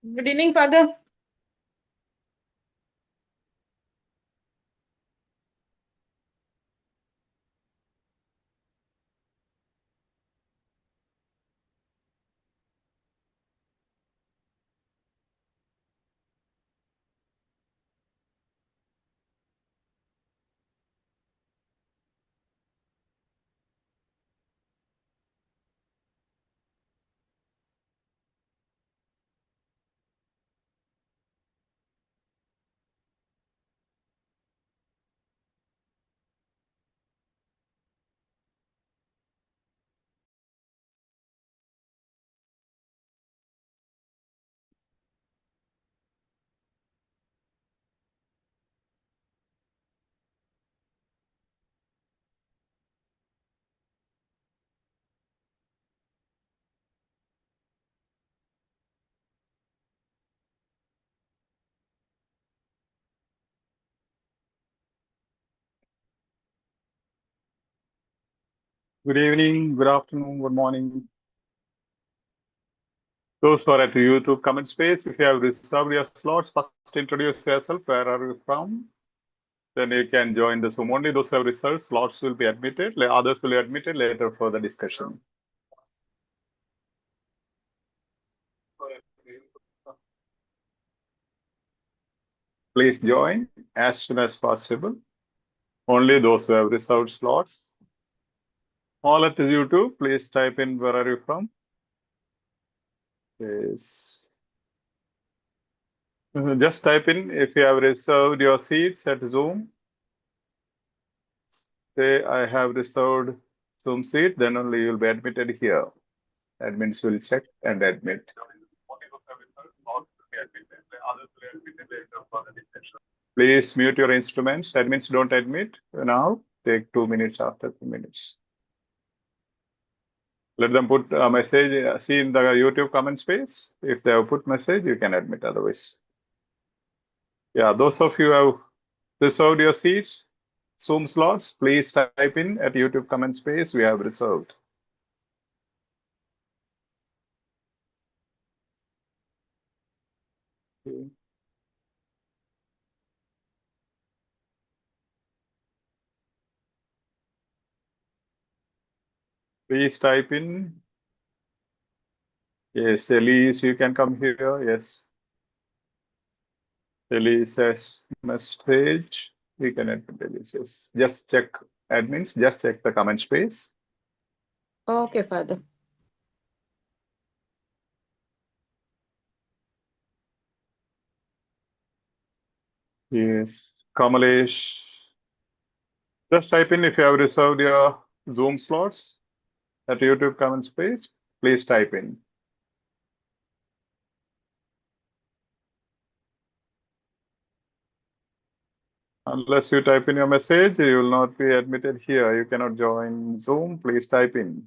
Good evening, Father. Good evening, good afternoon, good morning. Those who are at the YouTube comment space, if you have reserved your slots, first introduce yourself. Where are you from? Then you can join the Zoom. Only those who have reserved slots will be admitted. Others will be admitted later for the discussion. Please join as soon as possible. Only those who have reserved slots. All at the YouTube, please type in where are you from. Yes. Just type in if you have reserved your seats at Zoom. Say I have reserved Zoom seat, then only you'll be admitted here. Admins will check and admit. Please mute your instruments. Admins don't admit now. Take 2 minutes after 2 minutes. Let them put a message. See in the YouTube comment space. If they have put message, you can admit otherwise. Yeah, those of you who have reserved your seats, Zoom slots, please type in at YouTube comment space. We have reserved. Okay. Please type in. Yes, Elise, you can come here. Yes. Elise says message. We can admit Elise. Just check admins, just check the comment space. Okay, Father. Yes, Kamalesh. Just type in if you have reserved your Zoom slots at YouTube comment space. Please type in. Unless you type in your message, you will not be admitted here. You cannot join Zoom. Please type in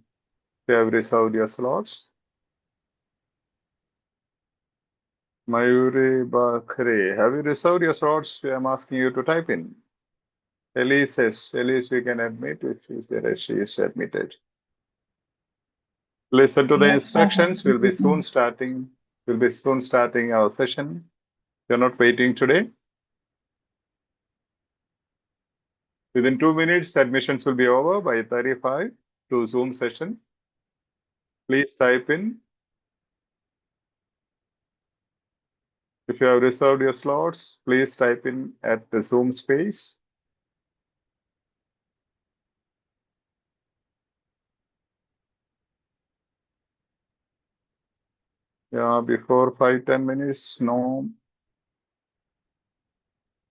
if you have reserved your slots. Mayuri Bakre, have you reserved your slots? I'm asking you to type in. Elise says, Elise, we can admit if she's there, she is admitted. Listen to the instructions. We'll be soon starting our session. You're not waiting today. Within 2 minutes, admissions will be over by 35 to Zoom session. Please type in. If you have reserved your slots, please type in at the Zoom space. Yeah, before 5-10 minutes, no.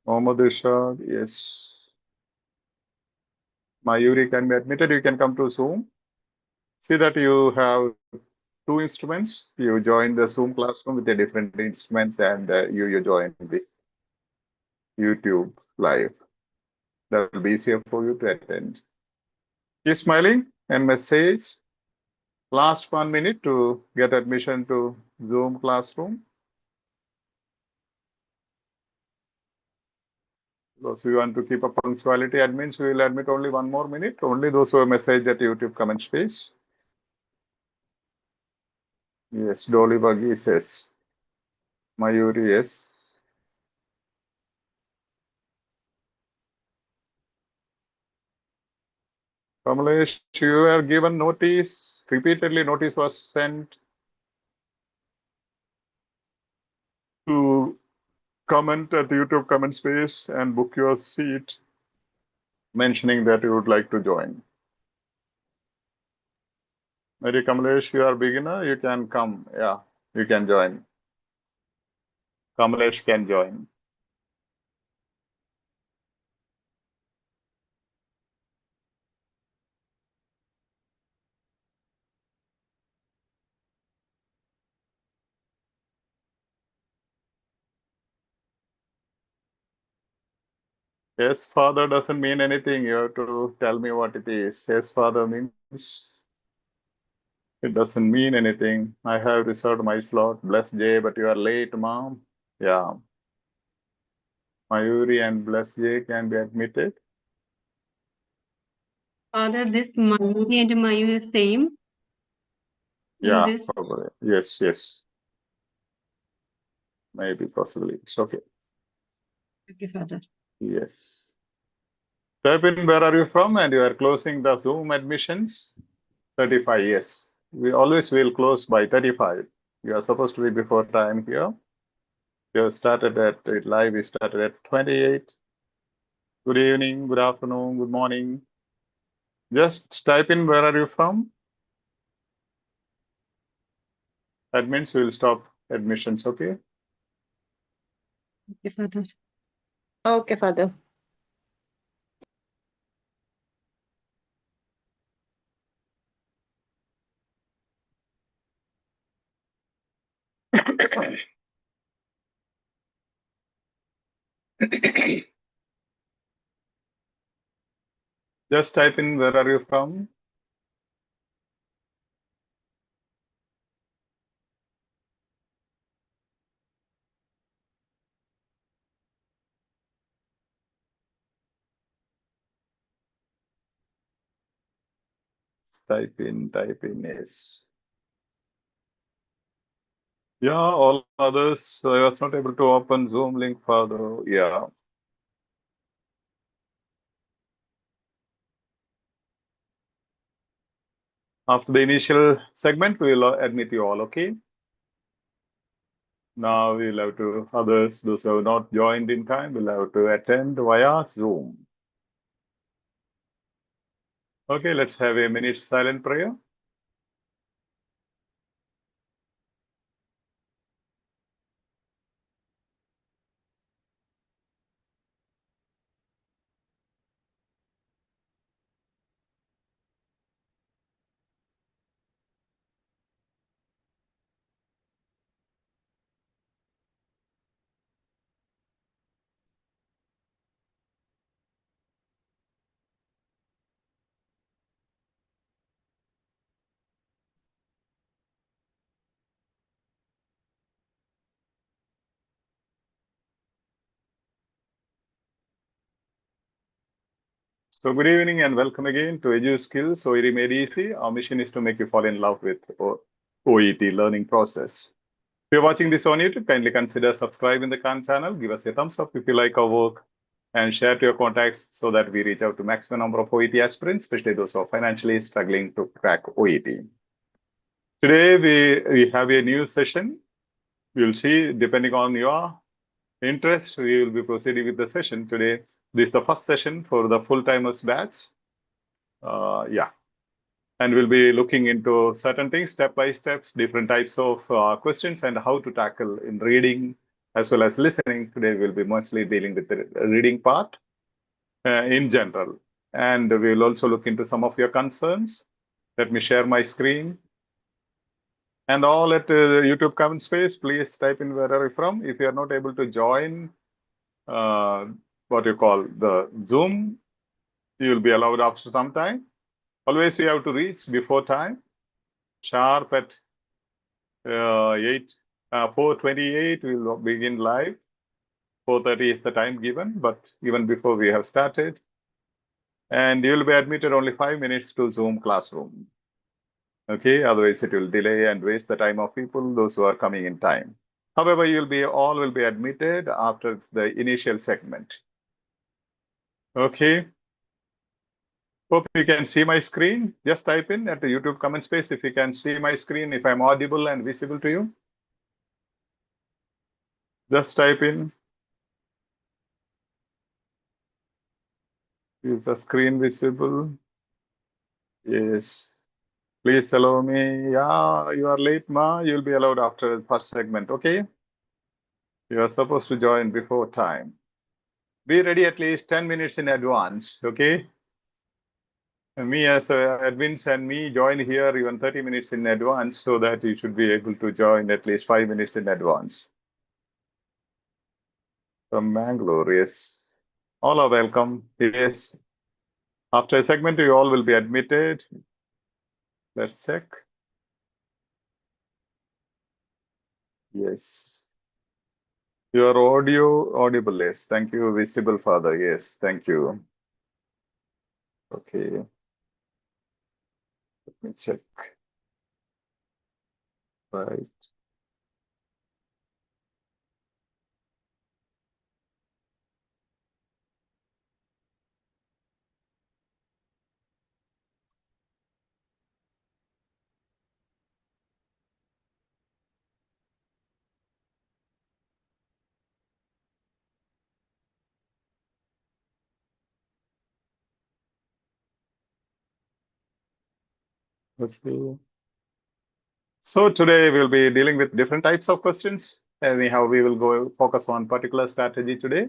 Mohammad Irshad, yes. Mayuri can be admitted. You can come to Zoom. See that you have 2 instruments. You join the Zoom classroom with a different instrument and you join the YouTube live. That will be easier for you to attend. Keep smiling and message. Last 1 minute to get admission to Zoom classroom. Because we want to keep a punctuality, admins we will admit only 1 more minute. Only those who have messaged at YouTube comment space. Yes, Dolly Buggy says. Mayuri, yes. Kamalesh, you have given notice. Repeatedly, notice was sent to comment at the YouTube comment space and book your seat, mentioning that you would like to join. Maybe Kamalesh, you are beginner, you can come. Yeah, you can join. Kamalesh can join. Yes, father doesn't mean anything. You have to tell me what it is. Yes, father means it doesn't mean anything. I have reserved my slot. Bless Jay, but you are late, mom. Yeah. Mayuri and Bless Jay can be admitted. Father, this Mayuri and Mayu is same in Yeah, this. probably. Yes, yes. Maybe, possibly. It's okay. Okay, Father. Yes. Type in where are you from and you are closing the Zoom admissions. 35, yes. We always will close by 35. You are supposed to be before time here. You started at live, we started at 28. Good evening, good afternoon, good morning. Just type in where are you from. That means we will stop admissions, okay? Okay, Father. Okay, Father. Just type in where are you from. Type in, yes. Yeah, all others, I was not able to open Zoom link for the, yeah. After the initial segment, we will admit you all, okay? Now we'll have to, others, those who have not joined in time, will have to attend via Zoom. Okay, let's have a minute silent prayer. So good evening and welcome again to Edu Skills, OET Made Easy. Our mission is to make you fall in love with OET learning process. If you're watching this on YouTube, kindly consider subscribing the channel, give us a thumbs up if you like our work, and share to your contacts so that we reach out to maximum number of OET aspirants, especially those who are financially struggling to crack OET. Today, we have a new session. You'll see, depending on your interest, we will be proceeding with the session today. This is the first session for the full-timers batch. Yeah. And we'll be looking into certain things, step by steps, different types of questions and how to tackle in reading as well as listening. Today, we'll be mostly dealing with the reading part in general. And we'll also look into some of your concerns. Let me share my screen. And all at YouTube comment space, please type in where are you from. If you are not able to join what you call the Zoom, you will be allowed after some time. Always you have to reach before time, sharp at 4:28, we will begin live. 4:30 is the time given, but even before we have started. And you will be admitted only 5 minutes to Zoom classroom. Okay, otherwise it will delay and waste the time of people, those who are coming in time. However, all will be admitted after the initial segment. Okay. Hope you can see my screen. Just type in at the YouTube comment space if you can see my screen, if I'm audible and visible to you. Just type in. Is the screen visible? Yes. Please allow me. Yeah, you are late, Ma. You'll be allowed after the first segment, okay? You are supposed to join before time. Be ready at least 10 minutes in advance, okay? And me as admins and me join here even 30 minutes in advance so that you should be able to join at least 5 minutes in advance. From Mangalore, yes. All are welcome. Yes. After a segment, you all will be admitted. Let's check. Yes. Your audio audible, yes. Thank you, visible father. Yes, thank you. Okay. Let me check. Right. Okay. So today we'll be dealing with different types of questions. Anyhow, we will go focus on particular strategy today.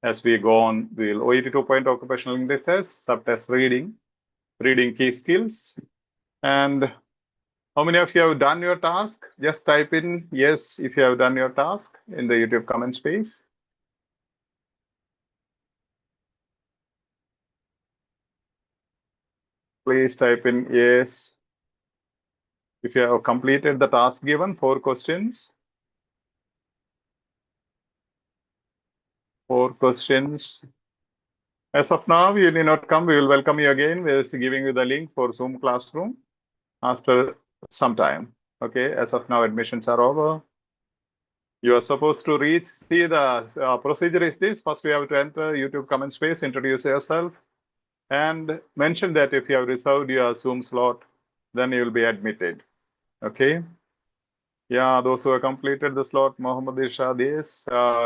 As we go on, we'll OET 2.0 Occupational English Test, subtest reading key skills. And how many of you have done your task? Just type in yes if you have done your task in the YouTube comment space. Please type in yes if you have completed the task given, 4 questions. 4 questions. As of now, you need not come. We will welcome you again. We're giving you the link for Zoom classroom after some time. Okay, as of now, admissions are over. You are supposed to reach. See, the procedure is this. First, we have to enter YouTube comment space, introduce yourself, and mention that if you have reserved your Zoom slot, then you will be admitted. Okay. Yeah, those who have completed the slot, Mohammed Irshad is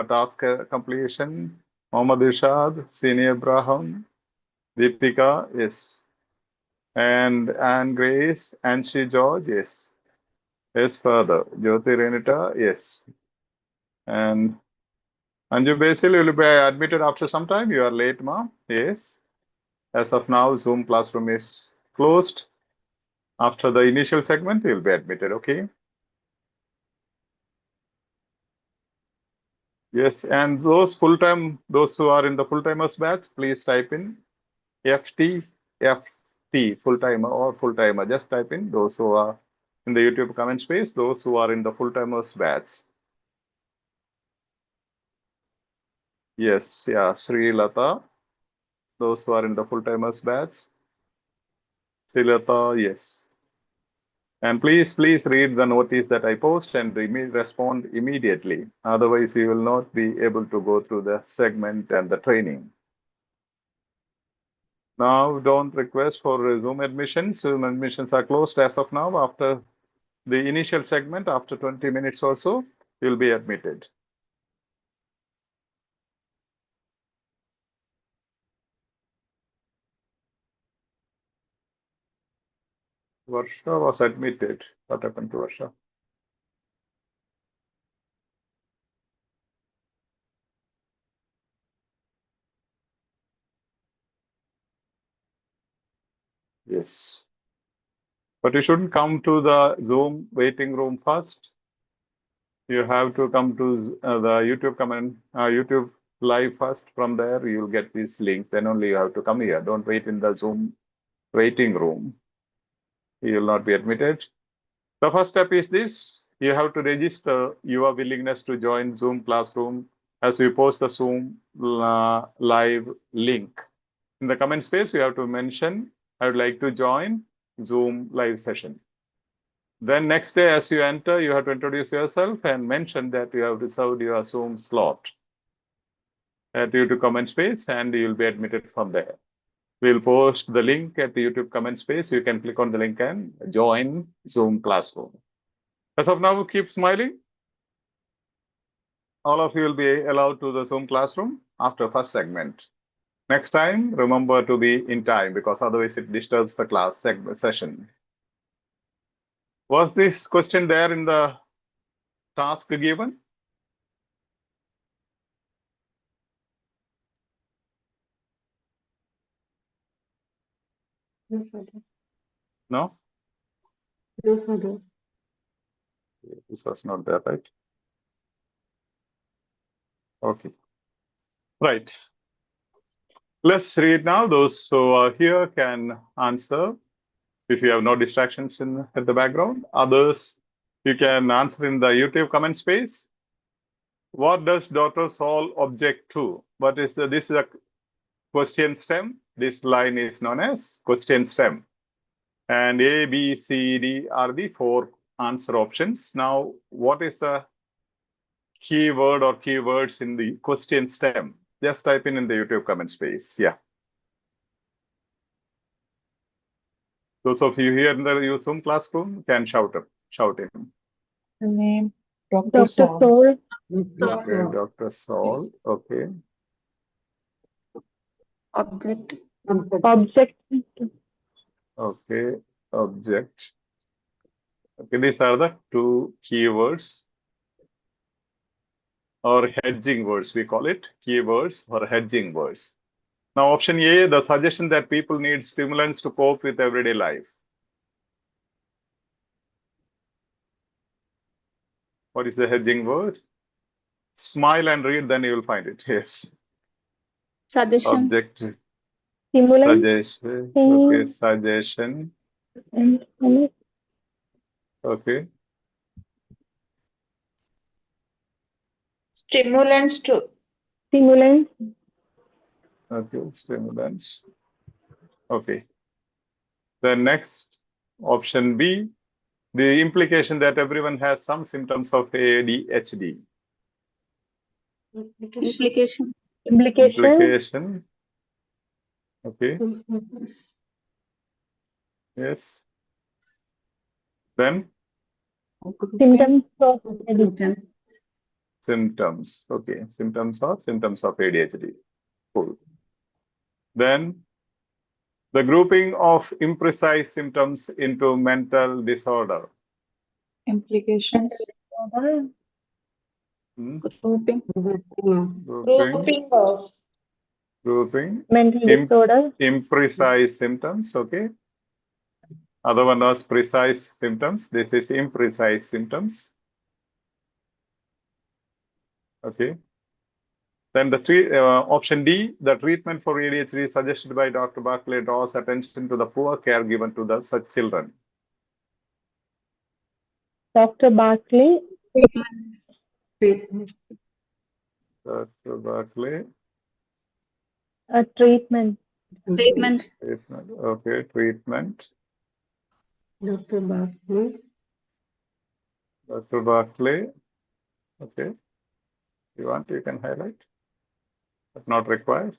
task completion. Mohammed Irshad, Senior Abraham, Deepika, yes. And Anne Grace, Anshi George, yes. Yes, further. Jyoti Renita, yes. And Anju Basil will be admitted after some time. You are late, ma. Yes. As of now, Zoom classroom is closed. After the initial segment, you will be admitted, okay? Yes, and those who are in the full-timers batch, please type in FT, full-timer or full-timer. Just type in those who are in the YouTube comment space, those who are in the full-timers batch. Yes, yeah, Sri Lata, those who are in the full-timers batch. Sri Lata, yes. And please read the notice that I post and respond immediately. Otherwise, you will not be able to go through the segment and the training. Now, don't request for Zoom admissions. Zoom admissions are closed as of now. After the initial segment, after 20 minutes or so, you'll be admitted. Varsha was admitted. What happened to Varsha? Yes. But you shouldn't come to the Zoom waiting room first. You have to come to the YouTube live first. From there, you'll get this link. Then only you have to come here. Don't wait in the Zoom waiting room. You will not be admitted. The first step is this. You have to register your willingness to join Zoom classroom as we post the Zoom live link. In the comment space, you have to mention, I would like to join Zoom live session. Then next day, as you enter, you have to introduce yourself and mention that you have reserved your Zoom slot at YouTube comment space, and you will be admitted from there. We'll post the link at the YouTube comment space. You can click on the link and join Zoom classroom. As of now, keep smiling. All of you will be allowed to the Zoom classroom after first segment. Next time, remember to be in time because otherwise it disturbs the class session. Was this question there in the task given? No, Father. No? No, Father. This was not there, right? Okay. Right. Let's read now. Those who are here can answer if you have no distractions at the background. Others, you can answer in the YouTube comment space. What does Dr. Saul object to? What is this is a question stem. This line is known as question stem. And A, B, C, D are the 4 answer options. Now, what is the keyword or keywords in the question stem? Just type in the YouTube comment space. Yeah. Those of you here in the Zoom classroom can shout in. The name Dr. Dr. Saul. Saul. Okay, Dr. Saul. Okay. Object. Object. Okay. Object. Okay, these are the 2 keywords or hedging words. We call it keywords or hedging words. Now, option A, the suggestion that people need stimulants to cope with everyday life. What is the hedging word? Smile and read, then you will find it. Yes. Suggestion. Object. Stimulant. Suggestion. Okay. Suggestion. And Okay. Stimulants to. stimulant. Okay. Stimulants. Okay. The next option B, the implication that everyone has some symptoms of ADHD. Implication. Implication. Implication. Okay. Yes. Then Symptoms of addiction. symptoms. Okay. Symptoms of ADHD. Cool. Then the grouping of imprecise symptoms into mental disorder. Implications. Hmm? Grouping. Grouping. Grouping. Mental disorder. Imprecise symptoms. Okay. Other one was precise symptoms. This is imprecise symptoms. Okay. Then the option D, the treatment for ADHD suggested by Dr. Barclay draws attention to the poor care given to such children. Dr. Barclay. Dr. Barclay. A treatment. Treatment. Treatment. Okay. Treatment. Dr. Barclay. Dr. Barclay. Okay. You want, you can highlight. But not required.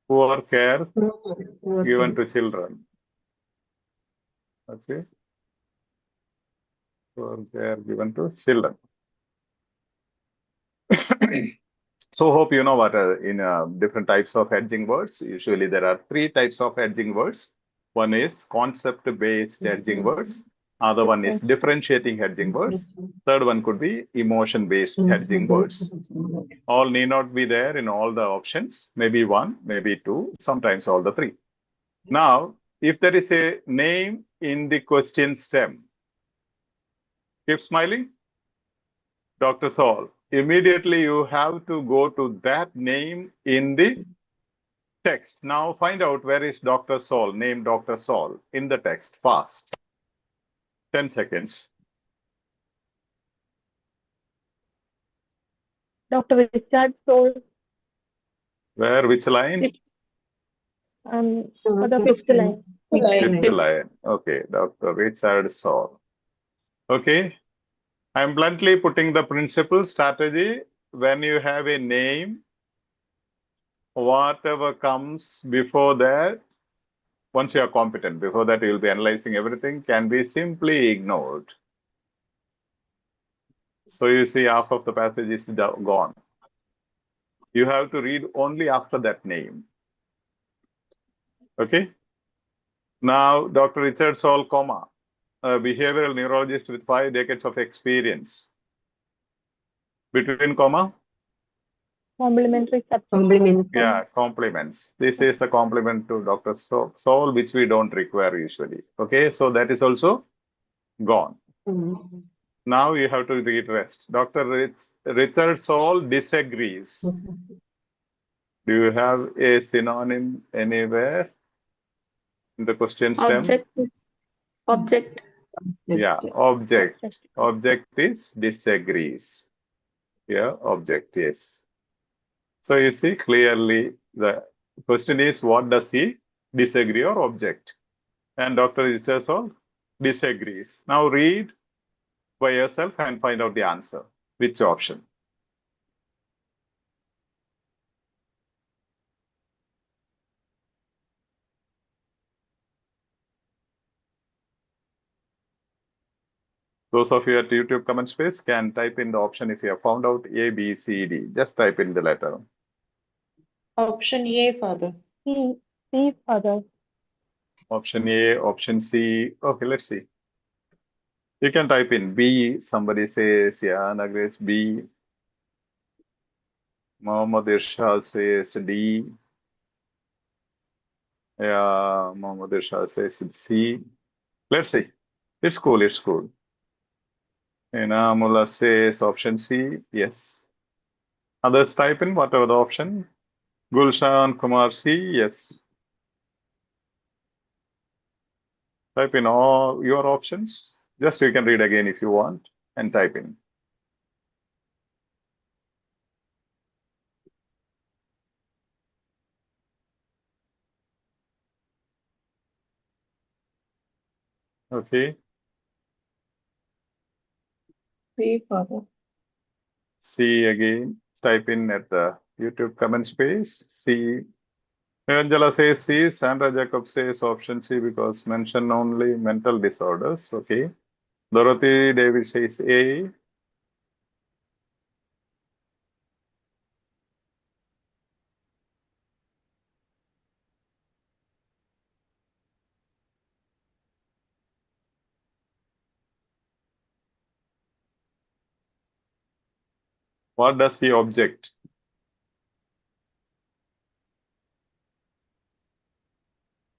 Poor care given to children. Okay. Poor care given to children. So hope you know what in different types of hedging words. Usually there are 3 types of hedging words. One is concept-based hedging words. Other one is differentiating hedging words. Third one could be emotion-based hedging words. All need not be there in all the options. Maybe 1, maybe 2, sometimes all the 3. Now, if there is a name in the question stem, keep smiling. Dr. Saul. Immediately you have to go to that name in the text. Now find out where is Dr. Saul, name Dr. Saul in the text fast. 10 seconds. Dr. Richard Saul. Where, which line? For the fifth line. Fifth line. Okay, Dr. Richard Saul. Okay. I'm bluntly putting the principle strategy. When you have a name, whatever comes before that, once you are competent, before that you'll be analyzing everything, can be simply ignored. So you see half of the passage is gone. You have to read only after that name. Okay. Now, Dr. Richard Saul, comma, a behavioral neurologist with 5 decades of experience. Between comma? Complementary subject. Complement. Yeah, compliments. This is the compliment to Dr. Saul, which we don't require usually. Okay, so that is also gone. Now you have to read rest. Dr. Richard Saul disagrees. Do you have a synonym anywhere in the question stem? Object. Yeah, object. Object is disagrees. Yeah, object, yes. So you see clearly the question is, what does he disagree or object? And Dr. Richard Saul disagrees. Now read by yourself and find out the answer. Which option? Those of you at YouTube comment space can type in the option if you have found out A, B, C, D. Just type in the letter. Option A, Father. C, Father. Option A, option C. Okay, let's see. You can type in B. Somebody says, yeah, Nagresh, B. Muhammad Irshad says D. Yeah, Muhammad Irshad says C. Let's see. It's cool, it's cool. And Amula says option C. Yes. Others type in whatever the option. Gulshan Kumar C. Yes. Type in all your options. Just you can read again if you want and type in. Okay. C, Father. C again. Type in at the YouTube comment space. C. Angela says C. Sandra Jacob says option C because mention only mental disorders. Okay. Dorothy David says A. What does he object?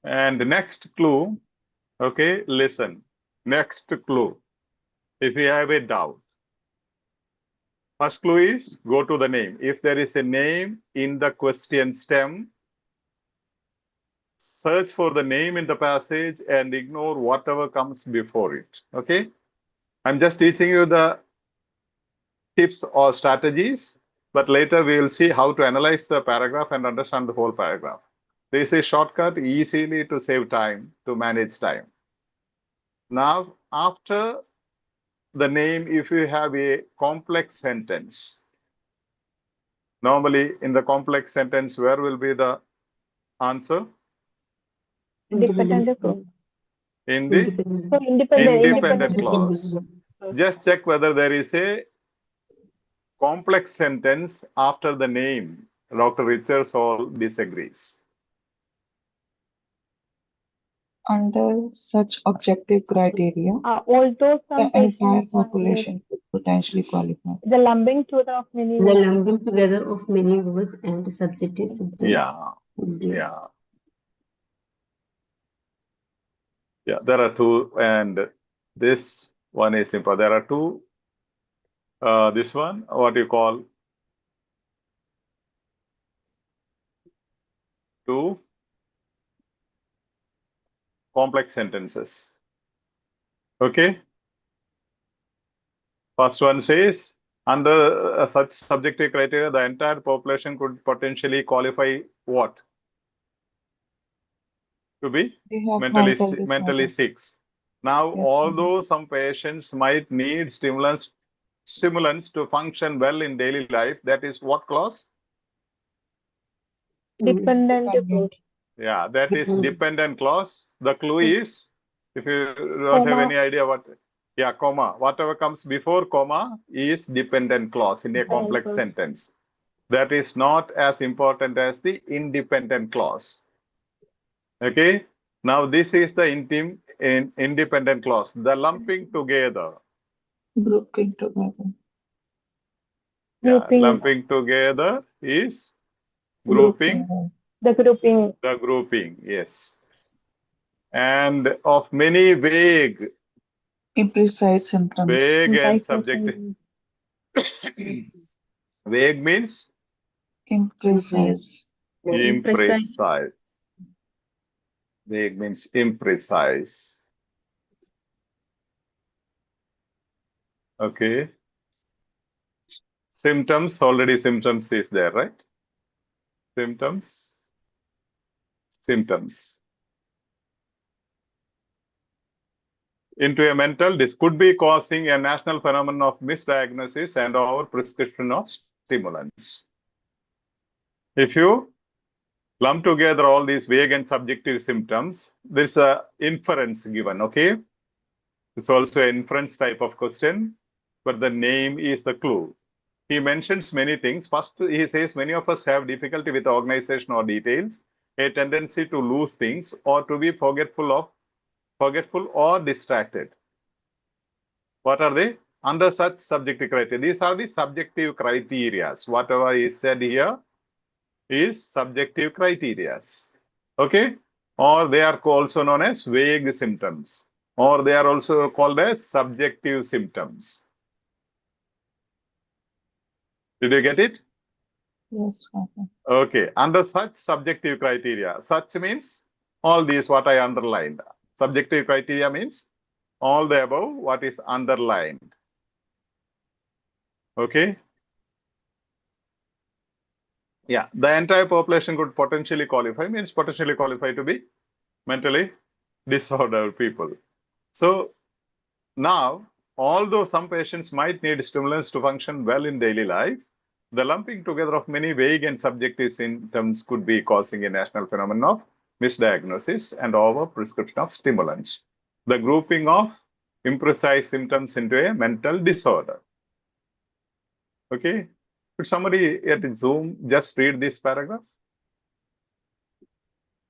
And the next clue, okay, listen. Next clue. If you have a doubt, first clue is go to the name. If there is a name in the question stem, search for the name in the passage and ignore whatever comes before it. Okay. I'm just teaching you the tips or strategies, but later we will see how to analyze the paragraph and understand the whole paragraph. This is a shortcut easily to save time, to manage time. Now, after the name, if you have a complex sentence, normally in the complex sentence, where will be the answer? Dependent clause. In the So independent clause. Just check whether there is a complex sentence after the name. Dr. Richard Saul disagrees. Under such objective criteria, Although some the entire patients population could potentially qualify. the lumping together of many The words. lumping together of many words and subjective subjects. Yeah, yeah. Yeah, there are two, and this one is simple. There are two. This one, what you call two complex sentences. Okay. First one says, under such subjective criteria, the entire population could potentially qualify what? to be They have mentally mental disorder. sick. Now, Yes, although some patients might need stimulants to function well in daily life, that is what clause? Dependent clause. Dependent. Yeah, that is dependent clause. The clue is, if you don't have Comma. any idea what, yeah, comma. Whatever comes before comma is dependent clause in a complex clause. sentence. That is not as important as the independent clause. Okay. Now this is the independent clause. The lumping together. Grouping together. Yeah, Grouping. lumping together is grouping. The grouping. The grouping, yes. And of many vague Imprecise symptoms. and Imprecise subjective. symptoms. Vague means Imprecise. imprecise. Vague means imprecise. Okay. Symptoms, already symptoms is there, right? Symptoms. Into a mental, this could be causing a national phenomenon of misdiagnosis and or prescription of stimulants. If you lump together all these vague and subjective symptoms, there's a inference given, okay? It's also an inference type of question, but the name is the clue. He mentions many things. First, he says many of us have difficulty with organization or details, a tendency to lose things or to be forgetful or distracted. What are they? Under such subjective criteria. These are the subjective criteria. Whatever is said here is subjective criteria. Okay? Or they are also known as vague symptoms. Or they are also called as subjective symptoms. Did you get it? Yes, Father. Okay. Under such subjective criteria, such means all these what I underlined. Subjective criteria means all the above what is underlined. Okay. Yeah, the entire population could potentially qualify, means potentially qualify to be mentally disordered people. So now, although some patients might need stimulants to function well in daily life, the lumping together of many vague and subjective symptoms could be causing a national phenomenon of misdiagnosis and over prescription of stimulants. The grouping of imprecise symptoms into a mental disorder. Okay. Could somebody at Zoom just read this paragraph?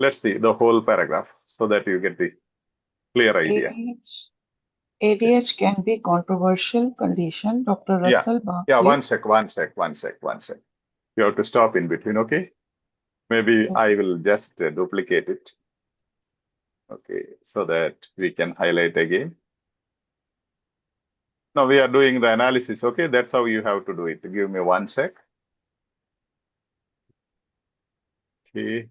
Let's see the whole paragraph so that you get the clear idea. ADH can be controversial condition. Dr. Russell Barkley. Yeah, one sec. You have to stop in between, okay? Maybe I will just duplicate it. Okay, so that we can highlight again. Now we are doing the analysis, okay? That's how you have to do it. Give me one sec. Okay.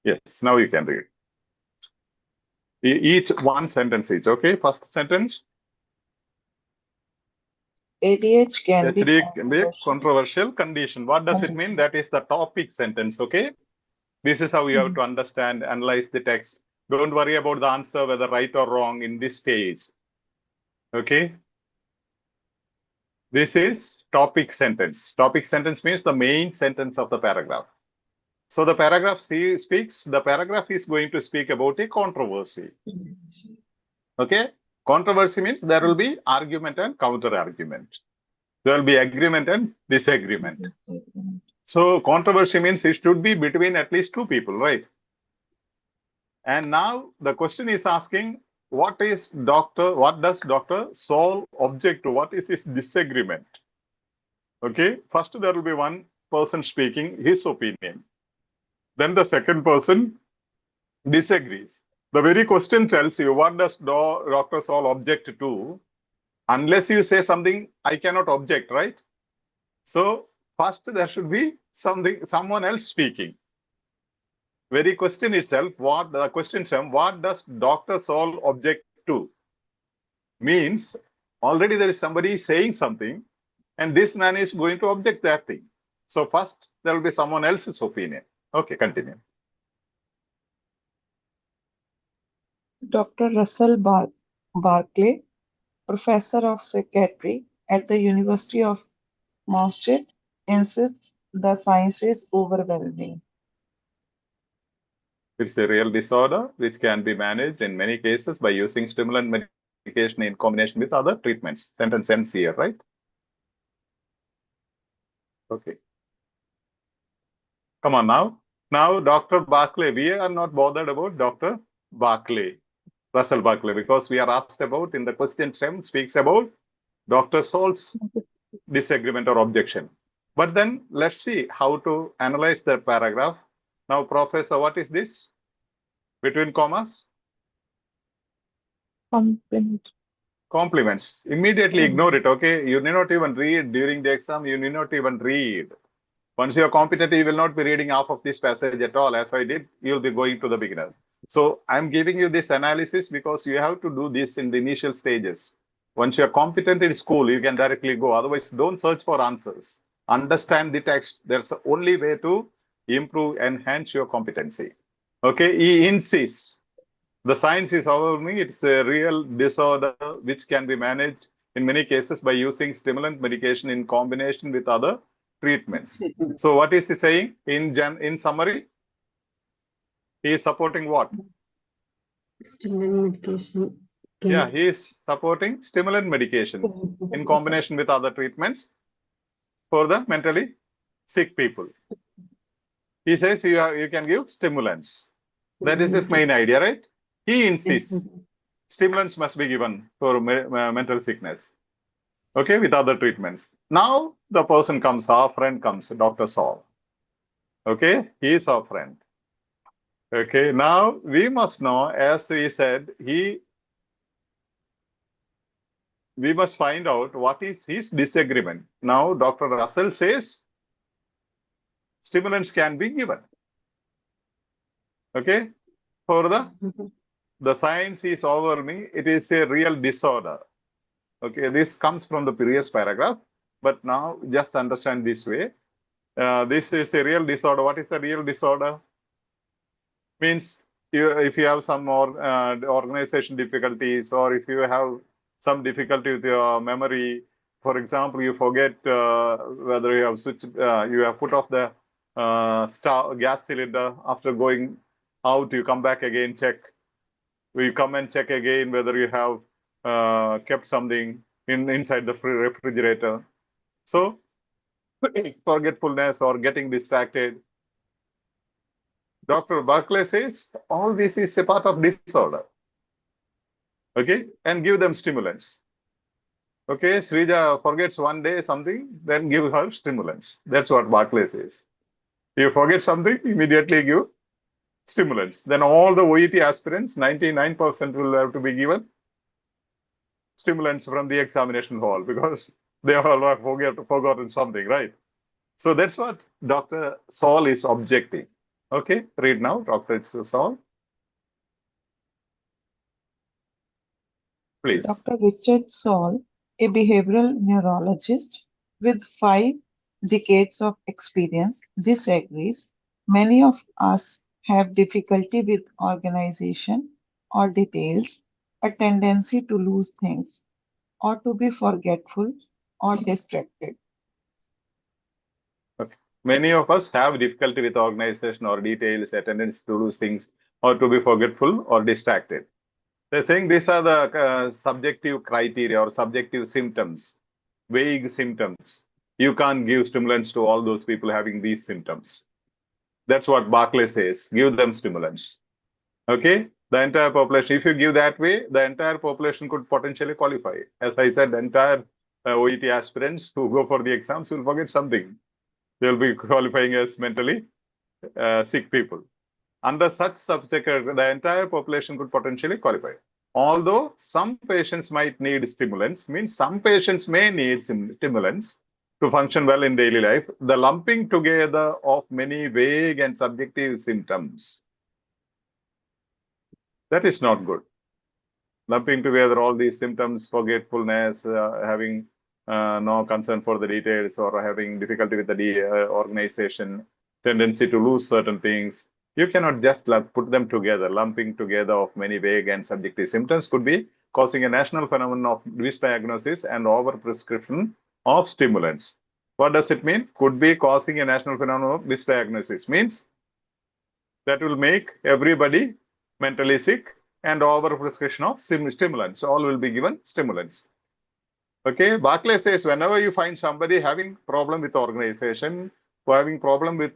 Yes, now you can read. Each one sentence each, okay? First sentence. ADH can be controversial condition. What does it mean? That is the topic sentence, okay? This is how you have to understand, analyze the text. Don't worry about the answer, whether right or wrong in this stage. Okay? This is topic sentence. Topic sentence means the main sentence of the paragraph. So the paragraph the paragraph is going to speak about a controversy. Okay? Controversy means there will be argument and counter argument. There will be agreement and disagreement. So controversy means it should be between at least two people, right? And now the question is asking, what does Dr. Saul object to? What is his disagreement? Okay, first there will be one person speaking his opinion. Then the second person disagrees. The very question tells you, what does Dr. Saul object to? Unless you say something, I cannot object, right? So first there should be someone else speaking. Very question itself, what does Dr. Saul object to? Means already there is somebody saying something, and this man is going to object that thing. So first, there will be someone else's opinion. Okay, continue. Dr. Russell Barclay, professor of psychiatry at the University of Maastricht, insists the science is overwhelming. It's a real disorder which can be managed in many cases by using stimulant medication in combination with other treatments. Sentence ends here, right? Okay. Come on now. Now, Dr. Barclay, we are not bothered about Dr. Barclay, Russell Barclay, because we are asked about in the question stem speaks about Dr. Saul's disagreement or objection. But then let's see how to analyze the paragraph. Now, Professor, what is this? Between commas? Compliment. Compliments. Immediately ignore it, okay? You need not even read during the exam. You need not even read. Once you are competent, you will not be reading half of this passage at all. As I did, you'll be going to the beginner. So I'm giving you this analysis because you have to do this in the initial stages. Once you are competent in school, you can directly go. Otherwise, don't search for answers. Understand the text. There's the only way to improve, enhance your competency. Okay, he insists. The science is overwhelming. It's a real disorder which can be managed in many cases by using stimulant medication in combination with other treatments. So what is he saying in summary? He is supporting what? Stimulant medication. Yeah, he is supporting stimulant medication in combination with other treatments for the mentally sick people. He says you can give stimulants. That is his main idea, right? He insists stimulants must be given for mental sickness. Okay, with other treatments. Now the person comes, our friend comes, Dr. Saul. Okay, he is our friend. Okay, now we must know, as we said, we must find out what is his disagreement. Now, Dr. Russell says stimulants can be given. Okay, for the science is overwhelming. It is a real disorder. Okay, this comes from the previous paragraph, but now just understand this way. This is a real disorder. What is a real disorder? Means if you have some more organization difficulties, or if you have some difficulty with your memory, for example, you forget whether you have switched, you have put off the gas cylinder after going out, you come back again, check. You come and check again whether you have kept something inside the refrigerator. So forgetfulness or getting distracted. Dr. Barclay says all this is a part of disorder. Okay, and give them stimulants. Okay, Srija forgets one day something, then give her stimulants. That's what Barclay says. You forget something, immediately give stimulants. Then all the OET aspirants, 99% will have to be given stimulants from the examination hall because they all have forgotten something, right? So that's what Dr. Saul is objecting. Okay, read now, Dr. Saul. Please. Dr. Richard Saul, a behavioral neurologist with 5 decades of experience, disagrees. Many of us have difficulty with organization or details, a tendency to lose things, or to be forgetful or distracted. Okay. Many of us have difficulty with organization or details, a tendency to lose things, or to be forgetful or distracted. They're saying these are the subjective criteria or subjective symptoms, vague symptoms. You can't give stimulants to all those people having these symptoms. That's what Barclay says. Give them stimulants. Okay? The entire population, if you give that way, the entire population could potentially qualify. As I said, the entire OET aspirants who go for the exams will forget something. They'll be qualifying as mentally sick people. Under such subject, the entire population could potentially qualify. Although some patients might need stimulants, means some patients may need stimulants to function well in daily life, the lumping together of many vague and subjective symptoms, that is not good. Lumping together all these symptoms, forgetfulness, having no concern for the details, or having difficulty with the organization, tendency to lose certain things. You cannot just put them together. Lumping together of many vague and subjective symptoms could be causing a national phenomenon of misdiagnosis and overprescription of stimulants. What does it mean? Could be causing a national phenomenon of misdiagnosis. Means that will make everybody mentally sick, and overprescription of stimulants. All will be given stimulants. Okay, Barclay says whenever you find somebody having problem with organization, having problem with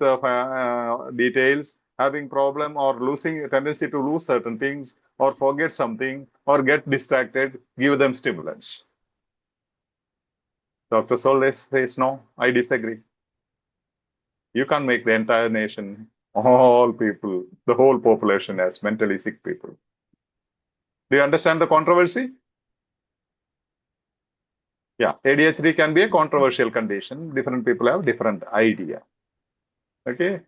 details, having problem or losing a tendency to lose certain things, or forget something, or get distracted, give them stimulants. Dr. Solis says no, I disagree. You can't make the entire nation, all people, the whole population as mentally sick people. Do you understand the controversy? Yeah, ADHD can be a controversial condition. Different people have different idea. Okay.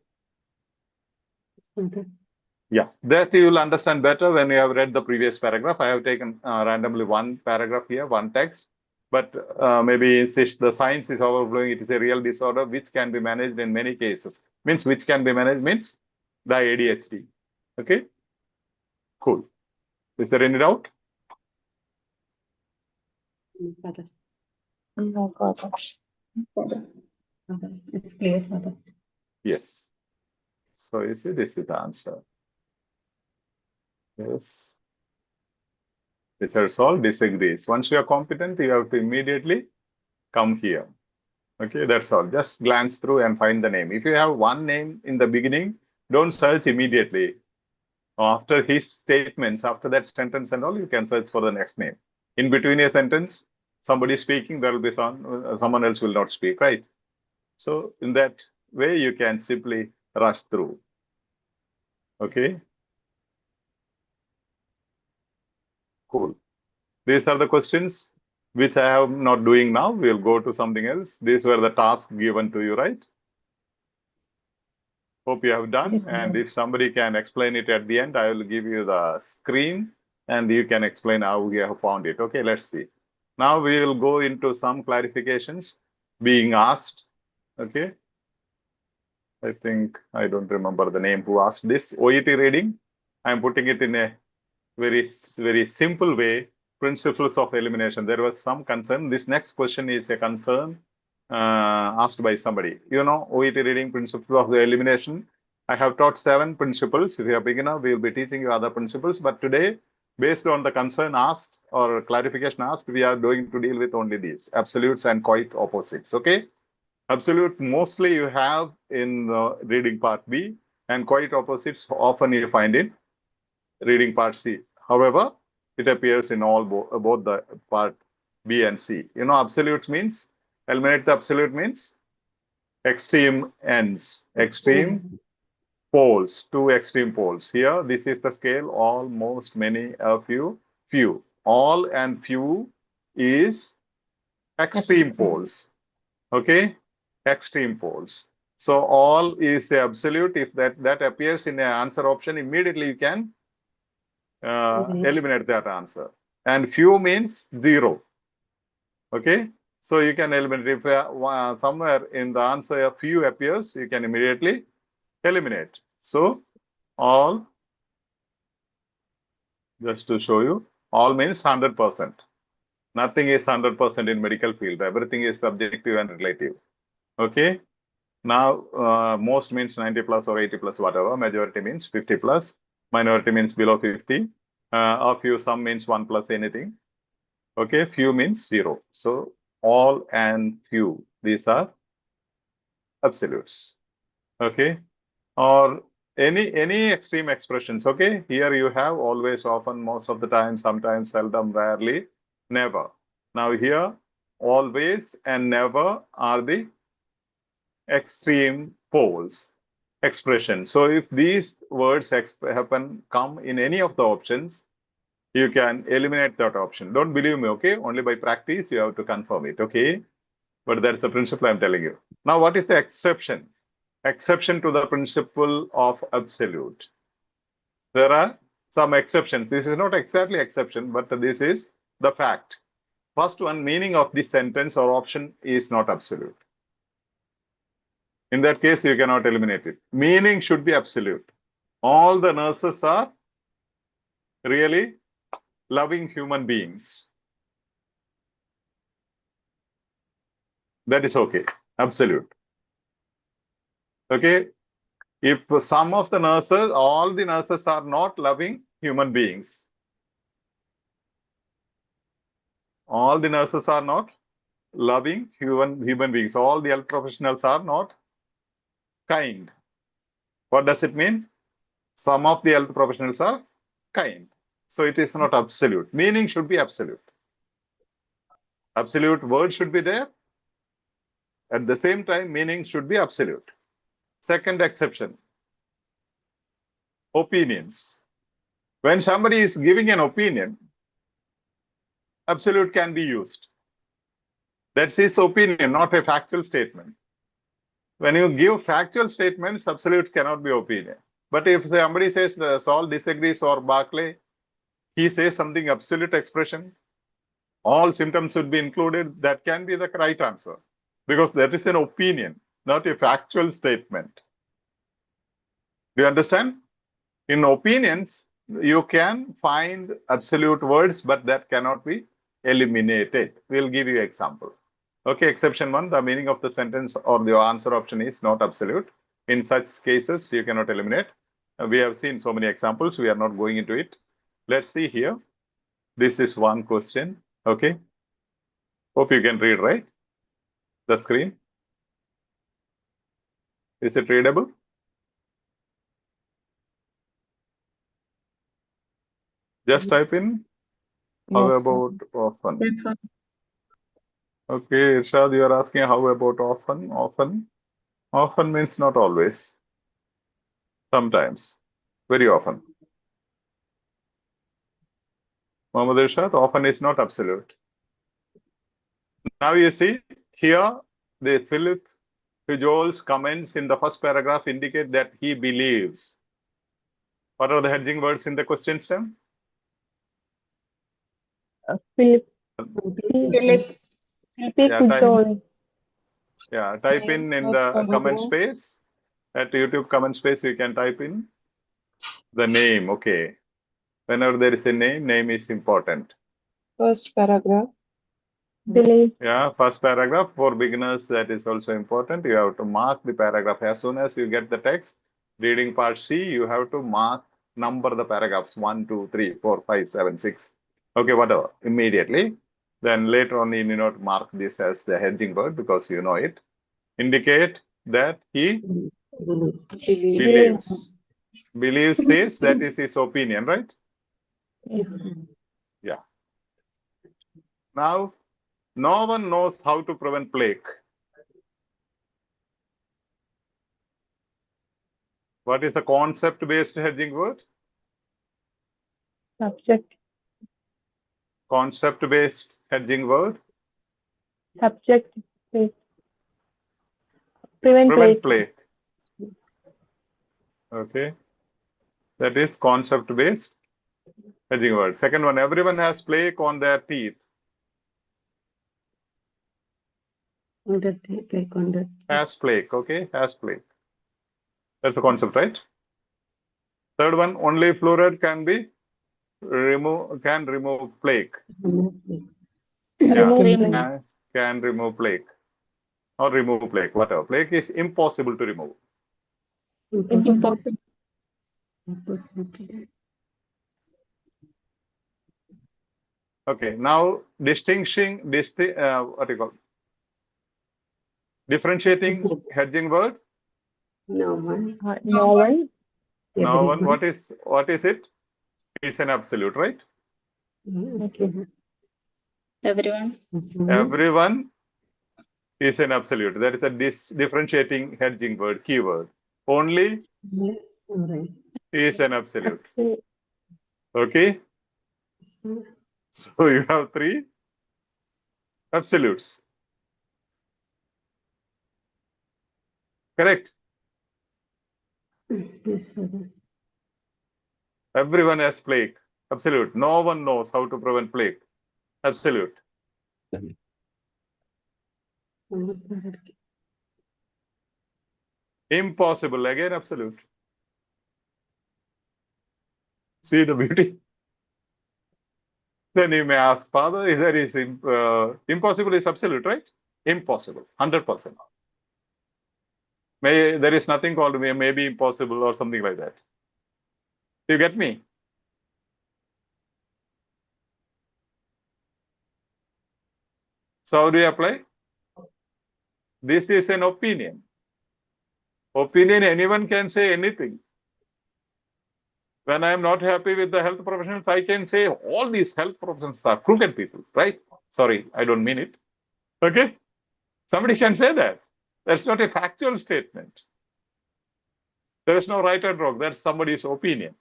Yeah, that you will understand better when you have read the previous paragraph. I have taken randomly one paragraph here, one text, but maybe since the science is overflowing, it is a real disorder which can be managed in many cases. Means which can be managed means the ADHD. Okay, cool. Is there any doubt? Father. No, got it. Father. It's clear, Father. Yes. So you see, this is the answer. Yes. Richard all disagrees. Once you are competent, you have to immediately come here. Okay, that's all. Just glance through and find the name. If you have one name in the beginning, don't search immediately. After his statements, after that sentence and all, you can search for the next name. In between a sentence, somebody speaking, there will be someone else will not speak, right? So in that way, you can simply rush through. Okay. Cool. These are the questions which I am not doing now. We'll go to something else. These were the tasks given to you, right? Hope you have done. Yes, And if somebody can explain it at the end, I will give you the screen and you can explain how we have found it. Okay, let's see. Now we will go into some clarifications being asked. Okay. I think I don't remember the name who asked this. OET reading. I'm putting it in a very simple way. Principles of elimination. There was some concern. This next question is a concern asked by somebody. You know, OET reading principles of the elimination. I have taught 7 principles. If you are beginner, we will be teaching you other principles. But today, based on the concern asked or clarification asked, we are going to deal with only these absolutes and quite opposites. Okay. Absolute mostly you have in reading part B, and quite opposites often you find in reading part C. However, it appears in all both the part B and C. You know, absolute means, eliminate the absolute means extreme ends, extreme poles, 2 extreme poles. Here, this is the scale, almost, many, a few, few. All and few is extreme poles. Okay, extreme poles. So all is absolute. If that appears in the answer option, immediately you can eliminate that answer. And few means 0. Okay, so you can eliminate. If somewhere in the answer a few appears, you can immediately eliminate. So all, just to show you, all means 100%. Nothing is 100% in medical field. Everything is subjective and relative. Okay. Now, most means 90 plus or 80 plus, whatever. Majority means 50 plus. Minority means below 50. A few, some means 1 plus anything. Okay, few means 0. So all and few, these are absolutes. Okay, or any extreme expressions. Okay, here you have always, often, most of the time, sometimes, seldom, rarely, never. Now here, always and never are the extreme poles expression. So if these words come in any of the options, you can eliminate that option. Don't believe me, okay? Only by practice you have to confirm it, okay? But that's the principle I'm telling you. Now, what is the exception? Exception to the principle of absolute. There are some exceptions. This is not exactly exception, but this is the fact. first one, meaning of this sentence or option is not absolute. In that case, you cannot eliminate it. Meaning should be absolute. All the nurses are really loving human beings. That is okay. Absolute. Okay. If some of the nurses, all the nurses are not loving human beings. All the nurses are not loving human beings. All the health professionals are not kind. What does it mean? Some of the health professionals are kind. So it is not absolute. Meaning should be absolute. Absolute word should be there. At the same time, meaning should be absolute. Second exception, opinions. When somebody is giving an opinion, absolute can be used. That's his opinion, not a factual statement. When you give factual statements, absolute cannot be opinion. But if somebody says Saul disagrees or Barclay, he says something absolute expression, all symptoms should be included, that can be the right answer. Because that is an opinion, not a factual statement. Do you understand? In opinions, you can find absolute words, but that cannot be eliminated. We'll give you an example. Okay, exception one, the meaning of the sentence or the answer option is not absolute. In such cases, you cannot eliminate. We have seen so many examples. We are not going into it. Let's see here. This is one question. Okay. Hope you can read, right? The screen. Is it readable? Just type in, how Yes, about often? That's one. Okay, Irshad, you are asking how about often? Often? Often means not always. Sometimes. Very often. Muhammad Irshad, often is not absolute. Now you see, here, the Philip Pujol's comments in the first paragraph indicate that he believes. What are the hedging words in the question stem? Philip. Philip. Yeah, Pujol. type in the comment space. At YouTube comment space, you can type in the name. Okay. Whenever there is a name is important. First paragraph. Believe. Yeah, first paragraph for beginners, that is also important. You have to mark the paragraph as soon as you get the text. Reading part C, you have to number the paragraphs 1, 2, 3, 4, 5, 7, 6. Okay, whatever, immediately. Then later on, you need not mark this as the hedging word because you know it. Indicate that he believes. Believes says that is his opinion, right? Yes. Yeah. Now, no one knows how to prevent plague. What is the concept-based hedging word? Subject. Concept-based hedging word? Subject. Prevent plague. Okay. That is concept-based hedging word. Second one, everyone has plague on their teeth. Has plague, okay? Has plague. That's the concept, right? Third one, only fluoride can remove plague. Yeah, can remove plague. Or remove plague, whatever. Plague is impossible to remove. Impossible. Okay, now differentiating hedging word. No one. No one. Now one, what is it? It's an absolute, right? Everyone. Everyone is an absolute. That is a differentiating hedging word, keyword. Only is an absolute. Okay? So you have 3 absolutes. Correct? Everyone has plague. Absolute. No one knows how to prevent plague. Absolute. Impossible. Again, absolute. See the beauty. Then you may ask, Father, if there is impossible is absolute, right? Impossible, 100%. There is nothing called maybe impossible or something like that. Do you get me? So how do you apply? This is an opinion. Opinion, anyone can say anything. When I am not happy with the health professionals, I can say all these health professionals are crooked people, right? Sorry, I don't mean it. Okay? Somebody can say that. That's not a factual statement. There is no right and wrong. That's somebody's opinion.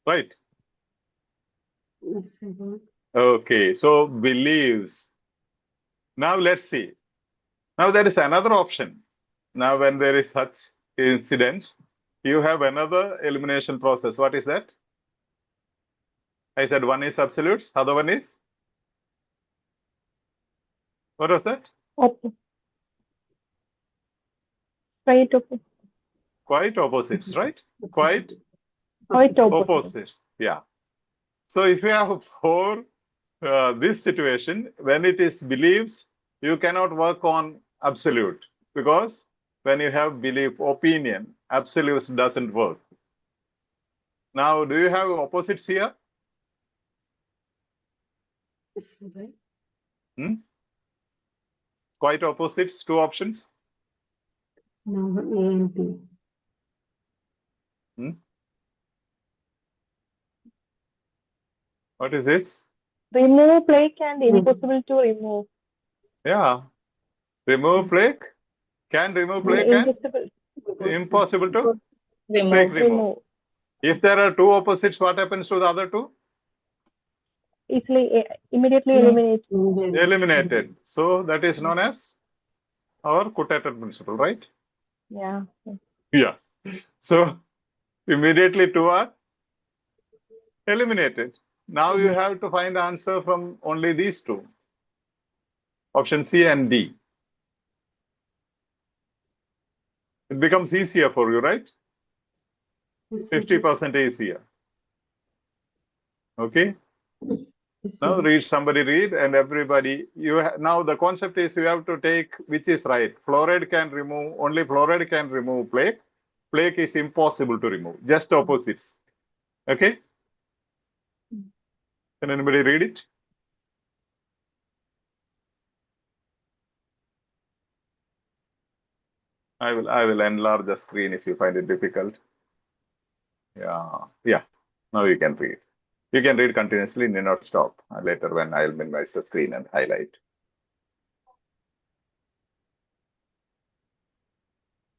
Right? Yes, Okay, so beliefs. Now let's see. Now there is another option. Now when there is such incidents, you have another elimination process. What is that? I said one is absolutes, other one is? What was that? Quite opposite. Quite opposites, right? Quite Quite opposite. opposites. Yeah. So if you have for this situation, when it is beliefs, you cannot work on absolute, because when you have belief opinion, absolutes doesn't work. Now, do you have opposites here? Quite opposites, two options. No, A and B. What is this? Remove plaque and impossible to remove. Yeah. Remove plaque. Can remove plaque and impossible to plaque remove. If there are two opposites, what happens to the other two? Easily, immediately eliminate. Eliminated. So that is known as our quotator principle, right? Yeah. Yeah. So immediately two are eliminated. Now you have to find answer from only these two. Option C and D. It becomes easier for you, right? 50% easier. Okay. Now read, somebody read, and everybody. Now the concept is you have to take which is right. Fluoride can remove, only fluoride can remove plaque. Plaque is impossible to remove. Just opposites. Okay. Can anybody read it? I will enlarge the screen if you find it difficult. Yeah. Now you can read. You can read continuously, need not stop. Later when I'll minimize the screen and highlight.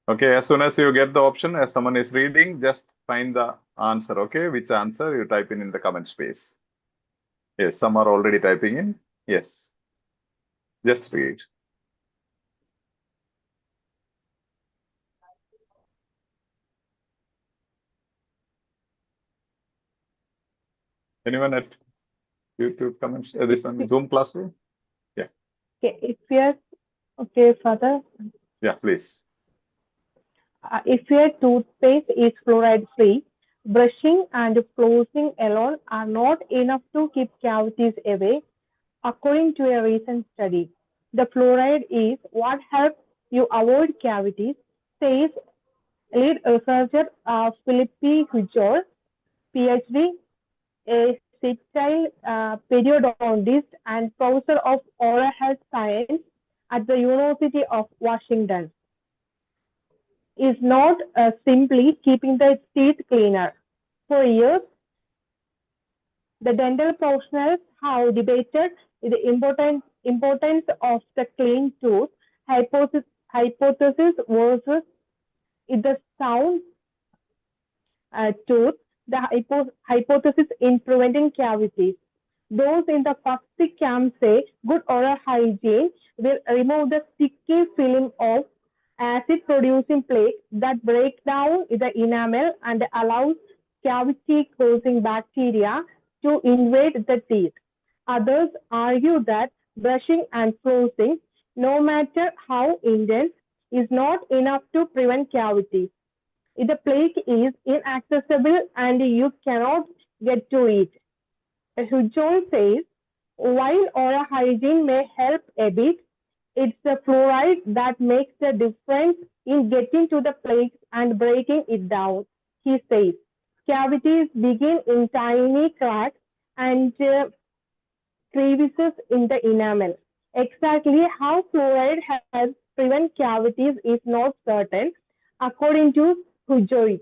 Okay, as soon as you get the option, as someone is reading, just find the answer. Okay, which answer you type in the comment space. Yes, some are already typing in. Yes, just read. Anyone at YouTube comments? This one, Zoom classroom? Yeah. Okay, if you're okay, Father. Yeah, please. If your toothpaste is fluoride free, brushing and flossing alone are not enough to keep cavities away. According to a recent study, the fluoride is what helps you avoid cavities, says lead researcher Philippi Hujol, PhD, a sterile periodontist and professor of oral health science at the University of Washington. Is not simply keeping the teeth cleaner. For years, the dental professionals have debated the importance of the clean tooth hypothesis versus the sound tooth, the hypothesis in preventing cavities. Those in the first camp say good oral hygiene will remove the sticky film of acid-producing plaque that breaks down the enamel and allows cavity-causing bacteria to invade the teeth. Others argue that brushing and flossing, no matter how intense, is not enough to prevent cavities. If the plaque is inaccessible and you cannot get to it. Hujol says, while oral hygiene may help a bit, it's the fluoride that makes the difference in getting to the plaque and breaking it down. He says, cavities begin in tiny cracks and crevices in the enamel. Exactly how fluoride helps prevent cavities is not certain, according to Hujoi.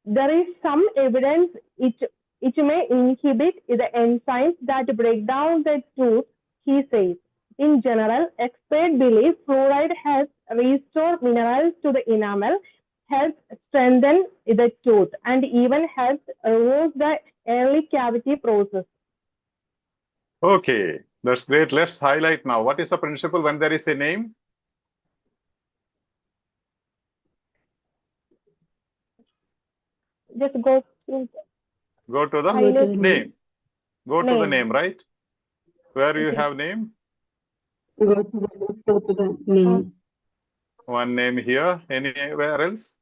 There is some evidence it may inhibit the enzymes that break down the tooth, he says. In general, experts believe fluoride helps restore minerals to the enamel, helps strengthen the tooth, and even helps reverse the early cavity process. Okay, that's great. Let's highlight now. What is the principle when there is a name? Just go to Go to the highlight name. Go to the name. name, right? Where you Okay. have name? Go to the name. One name here. Anywhere else?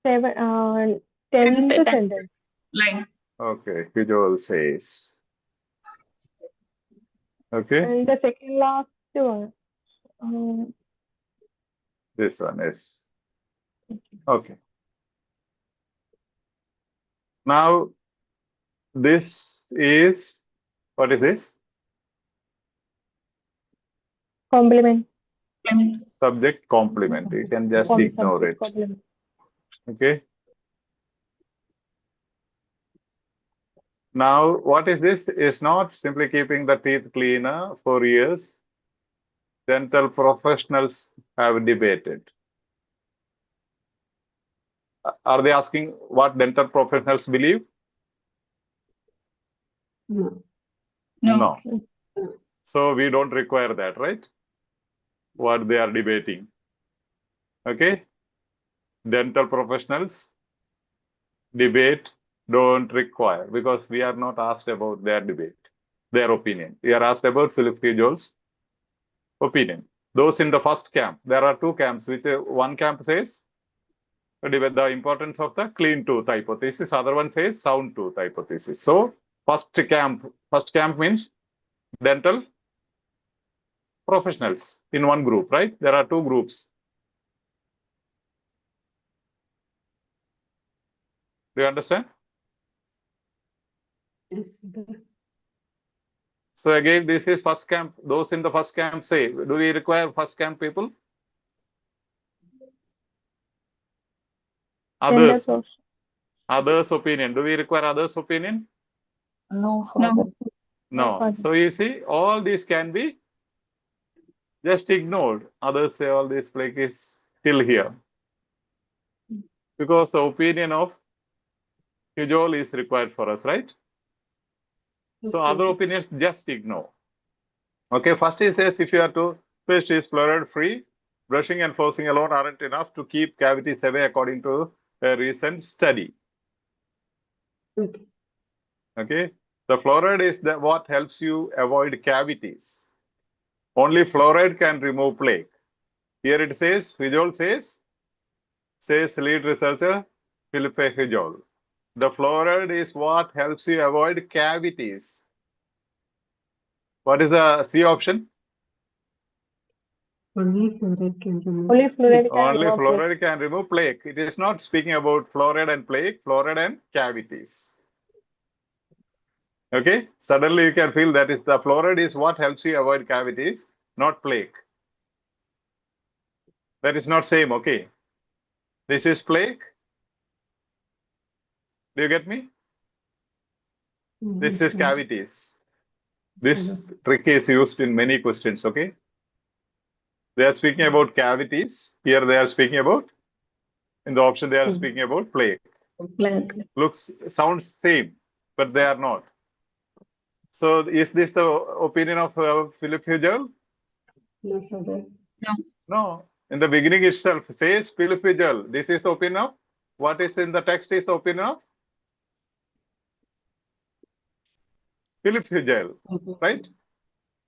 Tenth sentence. Line. Okay, Visual says. Okay, And the second last one. this one is. Okay. Now, this is, what is this? Complement. Subject complement. You can just ignore it. Complement. Okay. Now, what is this? It's not simply keeping the teeth cleaner for years. Dental professionals have debated. Are they asking what dental professionals believe? No. No. So we don't require that, right? What they are debating. Okay. Dental professionals debate don't require because we are not asked about their debate, their opinion. We are asked about Philip Fujol's opinion. Those in the first camp, there are two camps, which one camp says the importance of the clean tooth hypothesis, other one says sound tooth hypothesis. So first camp means dental professionals in one group, right? There are two groups. Do you understand? Yes. So again, this is first camp. Those in the first camp say, do we require first camp people? Others opinion. Do we require others opinion? No further. No. So you see, all these can be just ignored. Others say all this plague is still here. Because the opinion of Fujol is required for us, right? So other opinions just ignore. Okay, first he says if your toothpaste is fluoride free, brushing and flossing alone aren't enough to keep cavities away according to a recent study. Okay. Okay, the fluoride is what helps you avoid cavities. Only fluoride can remove plaque. Here it says, Fujol says lead researcher Philippe Fujol. The fluoride is what helps you avoid cavities. What is the C option? Only fluoride can remove. Only fluoride can remove plaque. It is not speaking about fluoride and plaque, fluoride and cavities. Okay, suddenly you can feel that is the fluoride is what helps you avoid cavities, not plaque. That is not same, okay. This is plaque. Do you get me? This is cavities. This trick is used in many questions, okay. They are speaking about cavities. Here they are speaking about, in the option they are speaking about plaque. Sounds same, but they are not. So is this the opinion of Philip Fujol? No. No. In the beginning itself says Philip Fujol. This is the opinion of what is in the text is the opinion of Philip Hugel, right?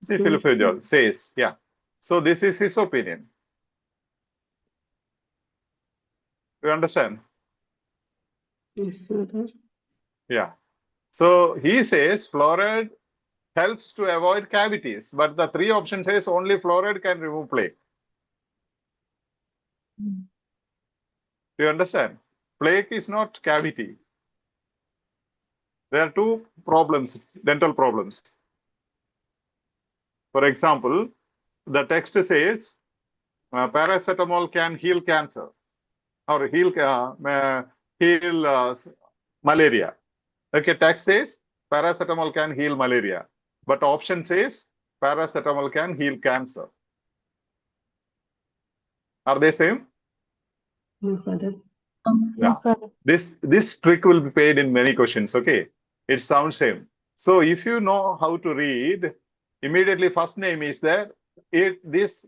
See, Philip Hugel says, yeah. So this is his opinion. You understand? Yes, Father. Yeah. So he says fluoride helps to avoid cavities, but the three options says only fluoride can remove plaque. Mm. Do you understand? Plaque is not cavity. There are two problems, dental problems. For example, the text says paracetamol can heal cancer or heal malaria. Okay, text says paracetamol can heal malaria, but option says paracetamol can heal cancer. Are they same? No, Father. Yeah. This trick will be paid in many questions. Okay, it sounds same. So if you know how to read, immediately first name is there. This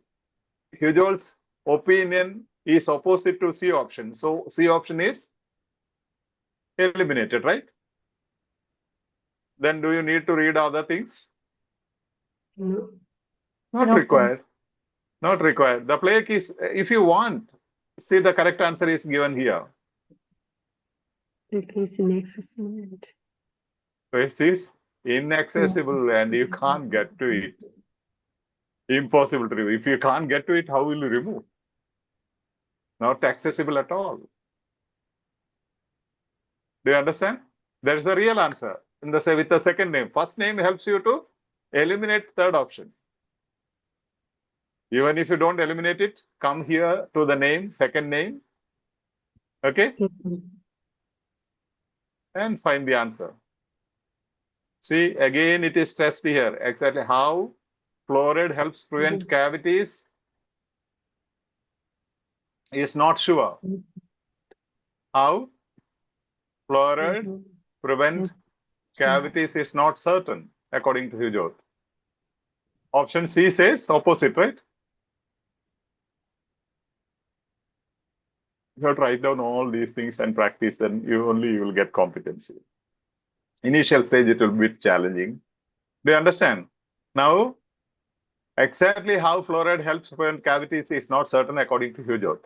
Hugel's opinion is opposite to C option. So C option is eliminated, right? Then do you need to read other things? No. Not No, required. Not required. The plaque is, if you want, see the correct answer is given here. It is inaccessible. This is inaccessible and you can't get to it. Impossible to remove. If you can't get to it, how will you remove? Not accessible at all. Do you understand? There is a real answer in the with the second name. First name helps you to eliminate third option. Even if you don't eliminate it, come here to the name, second name, okay, Yes. and find the answer. See, again, it is stressed here exactly how fluoride helps prevent cavities is not sure. How fluoride prevent cavities is not certain, according to Hugel. Option C says opposite, right? You have to write down all these things and practice, then you will get competency. Initial stage, it will be challenging. Do you understand? Now, exactly how fluoride helps prevent cavities is not certain according to Hugel.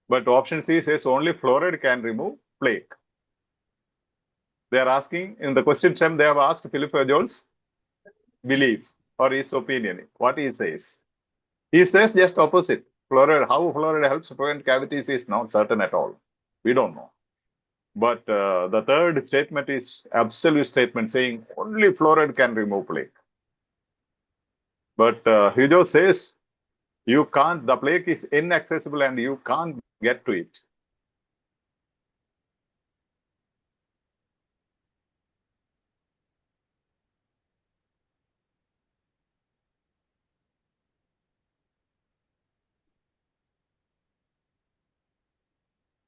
But option C says only fluoride can remove plaque. They are asking, in the question stem, they have asked Philip Hugel's belief or his opinion, what he says. He says just opposite. Fluoride, how fluoride helps prevent cavities is not certain at all. We don't know. But the third statement is absolute statement saying only fluoride can remove plaque. But Hugel says you can't, the plaque is inaccessible and you can't get to it.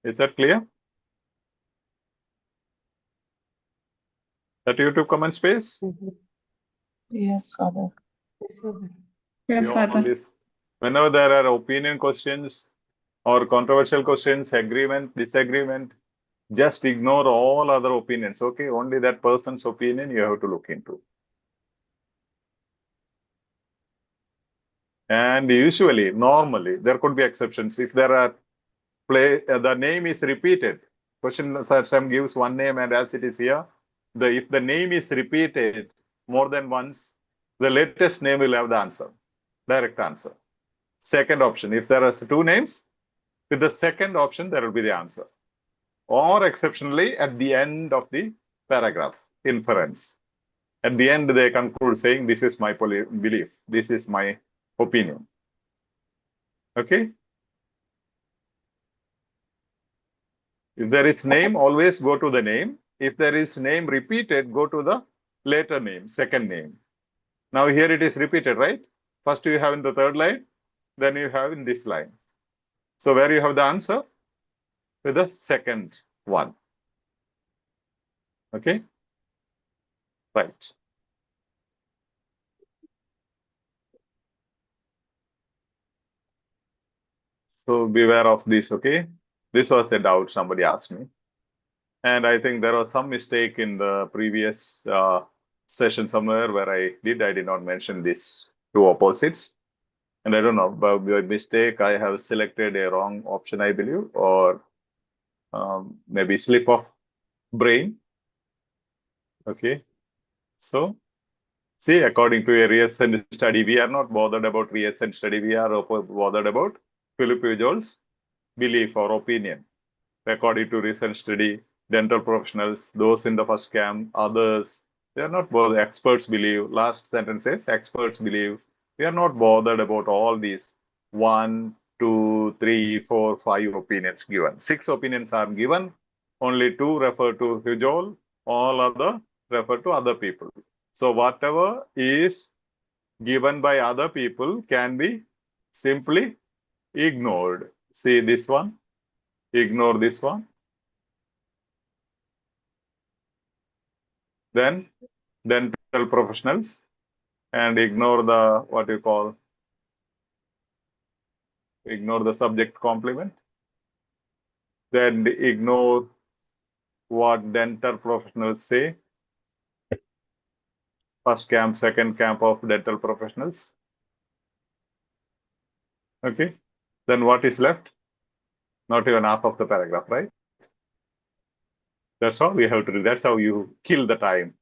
Is that clear? That YouTube comment space? Yes, Father. Yes, Father. Yes, Father. This, whenever there are opinion questions or controversial questions, agreement, disagreement, just ignore all other opinions. Okay, only that person's opinion you have to look into. And usually, normally, there could be exceptions. If there are the name is repeated, question some gives one name, and as it is here, if the name is repeated more than once, the latest name will have the answer, direct answer. Second option, if there are two names, with the second option, there will be the answer. Or exceptionally, at the end of the paragraph, inference. At the end, they conclude saying, this is my belief, this is my opinion. Okay? If there is name, always go to the name. If there is name repeated, go to the later name, second name. Now here it is repeated, right? First you have in the third line, then you have in this line. So where you have the answer? With the second one. Okay? Right. So beware of this, okay? This was a doubt somebody asked me. And I think there was some mistake in the previous session somewhere where I did not mention these two opposites. And I don't know, by mistake, I have selected a wrong option, I believe, or maybe slip of brain. Okay. So, see, according to a recent study, we are not bothered about recent study. We are bothered about Philip Ujol's belief or opinion. According to recent study, dental professionals, those in the first camp, others, they are not bothered. Experts believe. Last sentence says experts believe. We are not bothered about all these 1, 2, 3, 4, 5 opinions given. 6 opinions are given. Only 2 refer to Hujol. All other refer to other people. So whatever is given by other people can be simply ignored. See this one. Ignore this one. Then dental professionals, and ignore the what you call, ignore the subject complement. Then ignore what dental professionals say. First camp, second camp of dental professionals. Okay. Then what is left? Not even half of the paragraph, right? That's all we have to do. That's how you kill the time,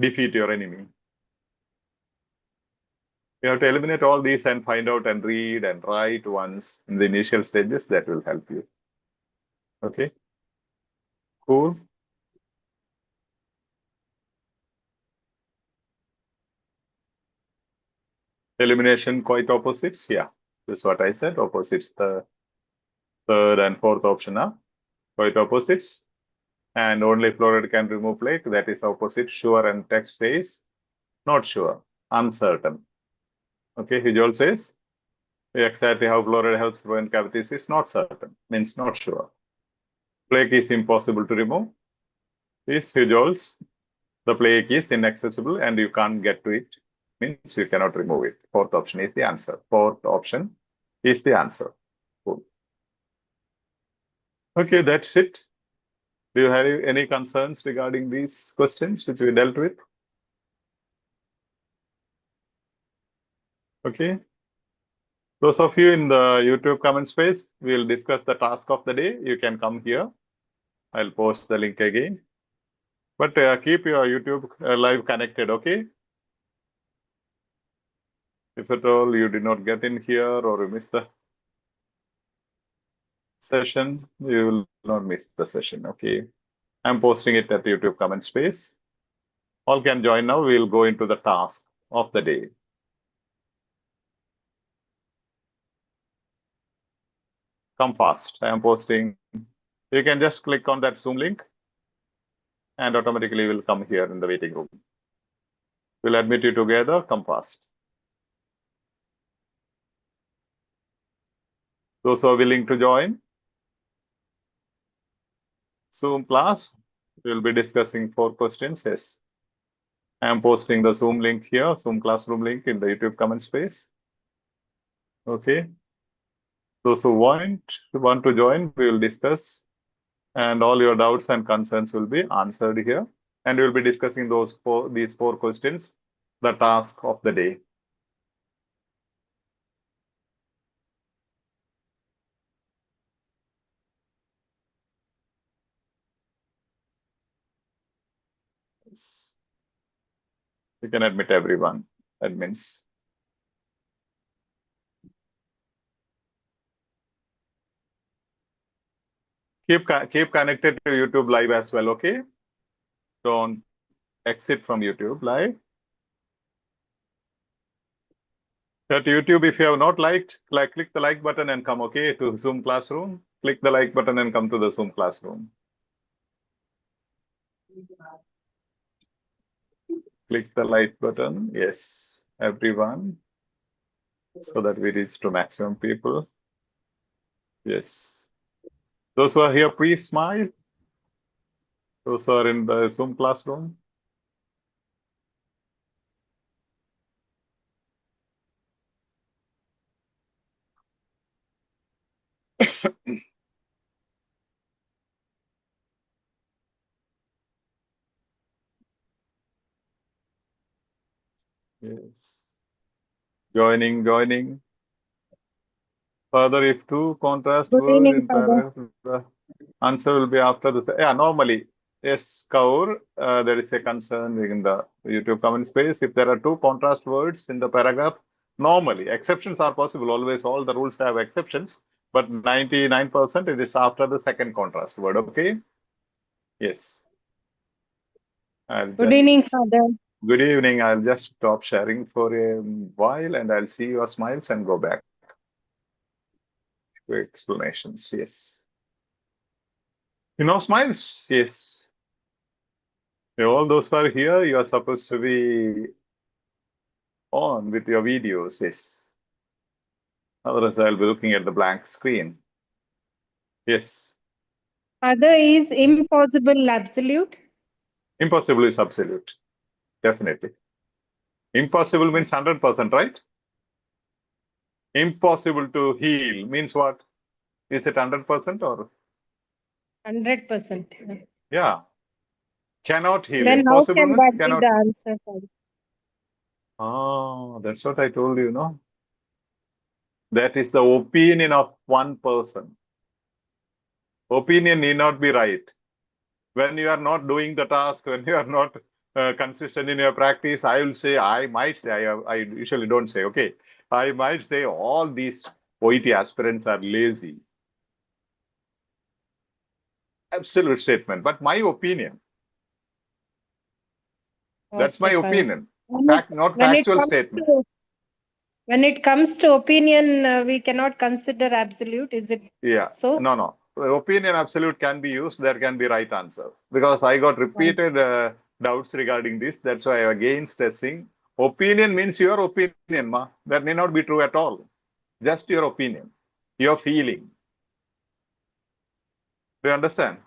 defeat your enemy. You have to eliminate all these and find out and read and write once in the initial stages. That will help you. Okay. Cool. Elimination quite opposites. Yeah, that's what I said. Opposites, the third and fourth option are quite opposites. And only fluoride can remove plaque. That is opposite. Sure, and text says not sure, uncertain. Okay, Hujol says exactly how fluoride helps prevent cavities is not certain, means not sure. Plaque is impossible to remove. Is Hujol's the plaque is inaccessible and you can't get to it, means you cannot remove it. Fourth option is the answer. Fourth option is the answer. Cool. Okay, that's it. Do you have any concerns regarding these questions which we dealt with? Okay. Those of you in the YouTube comment space, we'll discuss the task of the day. You can come here. I'll post the link again. But keep your YouTube live connected, okay? If at all you did not get in here or you missed the session, you will not miss the session, okay? I'm posting it at the YouTube comment space. All can join now. We'll go into the task of the day. Come fast. I am posting. You can just click on that Zoom link and automatically will come here in the waiting room. We'll admit you together. Come fast. Those who are willing to join Zoom class, we'll be discussing 4 questions. Yes. I am posting the Zoom link here, Zoom classroom link in the YouTube comment space. Okay. Those who want to join, we will discuss, and all your doubts and concerns will be answered here. And we'll be discussing these 4 questions, the task of the day. Yes. You can admit everyone, admins. Keep connected to YouTube live as well, okay? Don't exit from YouTube live. At YouTube, if you have not liked, click the like button and come, okay, to Zoom classroom. Click the like button and come to the Zoom classroom. Click the like button, yes, everyone, so that we reach to maximum people. Yes. Those who are here, please smile. Those who are in the Zoom classroom. Yes. Joining. Further, if two contrast Good word evening, in Father. paragraph, the answer will be after this. Yeah, normally. Yes, Kaur, there is a concern in the YouTube comment space. If there are two contrast words in the paragraph, normally, exceptions are possible. Always, all the rules have exceptions, but 99% it is after the second contrast word. Okay? Yes. I'll Good evening, just, Father. good evening. I'll just stop sharing for a while and I'll see your smiles and go back to explanations. Yes. Smiles? Yes. All those who are here, you are supposed to be on with your videos. Yes. Otherwise, I'll be looking at the blank screen. Yes. Father, is impossible absolute? Impossible is absolute. Definitely. Impossible means 100%, right? Impossible to heal means what? Is it 100% or? 100%. Yeah. Cannot heal. Then how Impossible can means that be cannot. the answer, Father? Oh, that's what I told you, no? That is the opinion of one person. Opinion need not be right. When you are not doing the task, when you are not consistent in your practice, I will say, I might say, I usually don't say, okay, I might say all these OET aspirants are lazy. Absolute statement, but my opinion. That's my Okay, Father. opinion. Not When it factual comes statement. to when it comes to opinion, we cannot consider absolute. Is it Yeah, so? no. Opinion absolute can be used. There can be right answer because I got repeated doubts regarding this. That's why I again stressing. Opinion means your opinion, ma. That may not be true at all. Just your opinion, your feeling. Do you understand?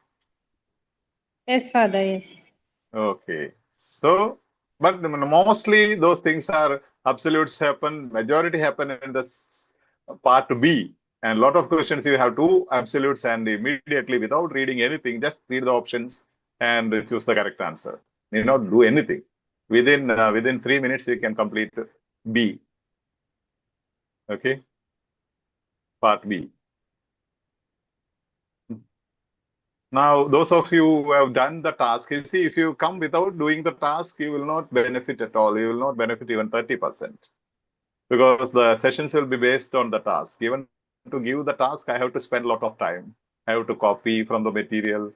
Yes, Father. Yes. Okay. So, but mostly those things are absolutes happen. Majority happen in the part B. And a lot of questions you have two absolutes and immediately without reading anything, just read the options and choose the correct answer. You not do anything. Within 3 minutes you can complete B. Okay, part B. Now, those of you who have done the task, you see, if you come without doing the task, you will not benefit at all. You will not benefit even 30%. Because the sessions will be based on the task. Even to give the task, I have to spend a lot of time. I have to copy from the material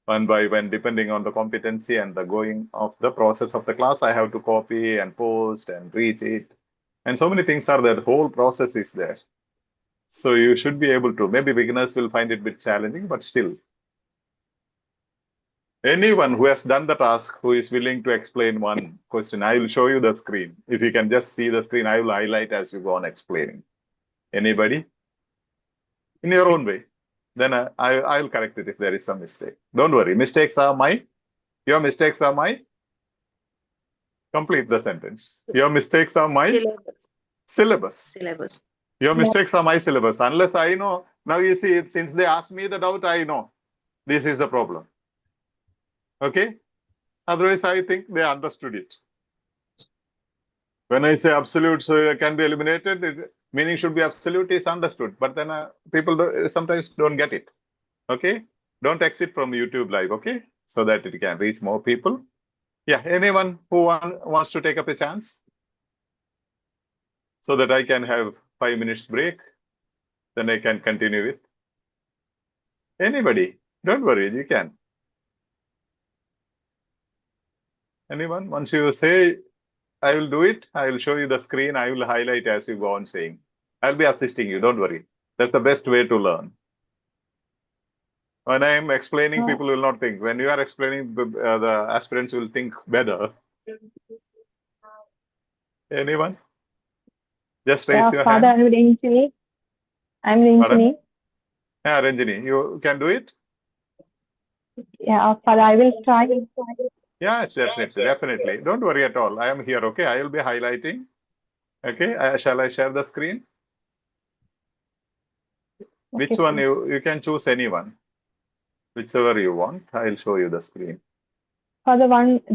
one by one, depending on the competency and the going of the process of the class. I have to copy and post and reach it. And so many things are there. The whole process is there. So you should be able to. Maybe beginners will find it a bit challenging, but still. Anyone who has done the task, who is willing to explain one question, I will show you the screen. If you can just see the screen, I will highlight as you go on explaining. Anybody? In your own way. Then I'll correct it if there is some mistake. Don't worry. Mistakes are mine. Your mistakes are mine. Complete the sentence. Your mistakes are my syllabus. Your mistakes are my syllabus. Unless I know. Now you see, since they asked me the doubt, I know. This is the problem. Okay? Otherwise, I think they understood it. When I say absolute, so it can be eliminated, meaning should be absolute is understood. But then people sometimes don't get it. Okay? Don't exit from YouTube Live, okay? So that it can reach more people. Yeah, anyone who wants to take up a chance? So that I can have 5 minutes break. Then I can continue with. Anybody? Don't worry, you can. Anyone? Once you say, I will do it, I will show you the screen, I will highlight as you go on saying. I'll be assisting you, don't worry. That's the best way to learn. When I am explaining, people will not think. When you are explaining, the aspirants will think better. Anyone? Just raise your Father, hand. I'm Ranjini. Pardon? Yeah, Ranjini, you can do it? Yeah, Father, I will try. Yeah, definitely. Don't worry at all. I am here, okay? I will be highlighting. Okay, shall I share the screen? Which one you can choose anyone. Whichever you want, I'll show you the screen. For the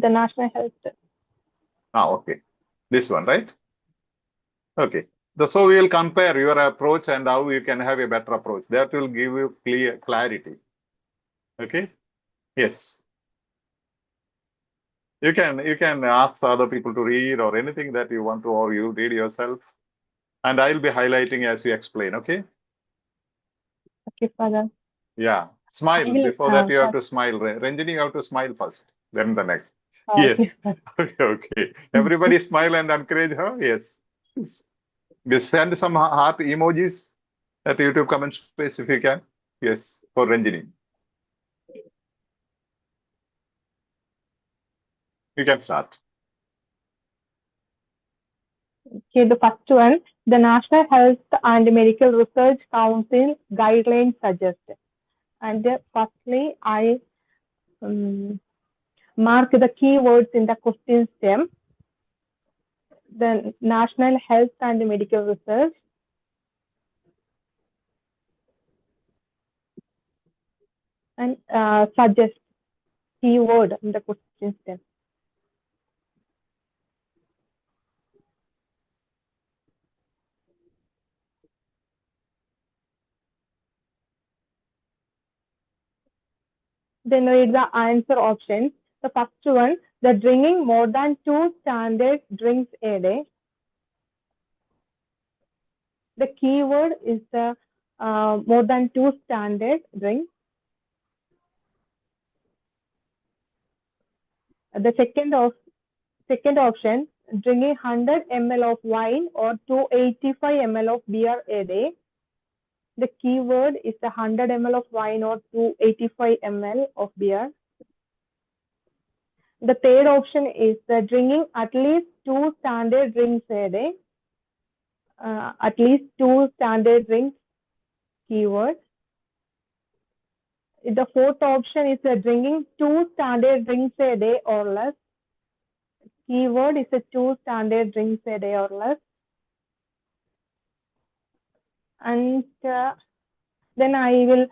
national health. Okay. This one, right? Okay. So we will compare your approach and how you can have a better approach. That will give you clarity. Okay. Yes. You can ask other people to read or anything that you want to, or you read yourself. And I'll be highlighting as you explain. Okay. Okay, Father. Yeah. Smile. will, Before that, you have to smile. Ranjini, you have to smile first. Then the next. Yes. Okay. Okay. Everybody smile and encourage her. Yes. Just send some heart emojis at YouTube comment space if you can. Yes. For Ranjini. You can start. Okay, the first one, the National Health and Medical Research Council guidelines suggest. And firstly, I mark the keywords in the question stem. The National Health and Medical Research. And suggest keyword in the question stem. Then read the answer options. The first one, the drinking more than 2 standard drinks a day. The keyword is the more than 2 standard drinks. The second option, drinking 100 ml of wine or 285 ml of beer a day. The keyword is the 100 ml of wine or 285 ml of beer. The third option is the drinking at least 2 standard drinks a day. At least 2 standard drinks keyword. The fourth option is the drinking 2 standard drinks a day or less. Keyword is a 2 standard drinks a day or less. And then I will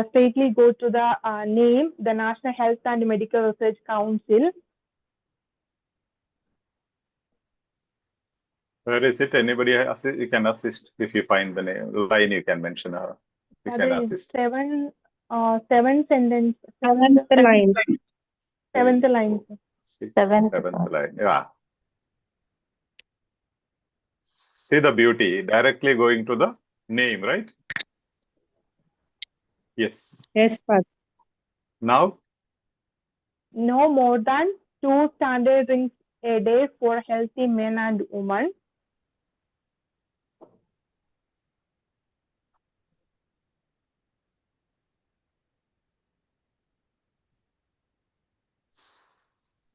straightly go to the name, the National Health and Medical Research Council. Where is it? Anybody you can assist if you find the name line. You can mention her. You can assist. Seventh sentence. Seventh line. Seventh line. Seventh line. Yeah. See the beauty directly going to the name, right? Yes. Yes, Father. Now. No more than 2 standard drinks a day for healthy men and women.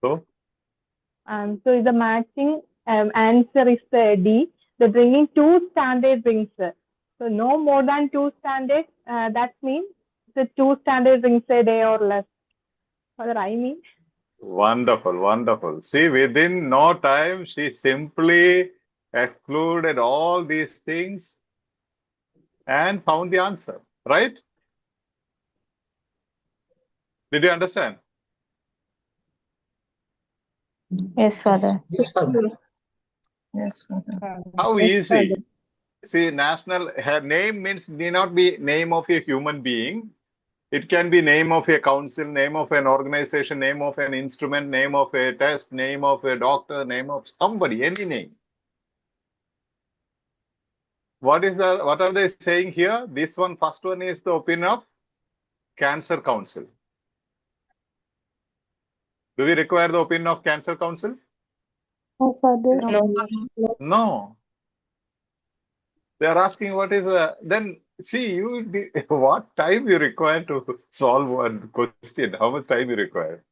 So So the matching answer is D. The drinking 2 standard drinks. So no more than 2 standard. That means the 2 standard drinks a day or less. What I mean. Wonderful, wonderful. See, within no time, she simply excluded all these things and found the answer, right? Did you understand? Yes, Father. Yes, Father. How Yes, easy. Father. See, her name need not be name of a human being. It can be name of a council, name of an organization, name of an instrument, name of a test, name of a doctor, name of somebody, any name. What are they saying here? This one, first one is the opinion of Cancer Council. Do we require the opinion of Cancer Council? No, Father. No. They are asking what is then see what time you require to solve one question, how much time you require.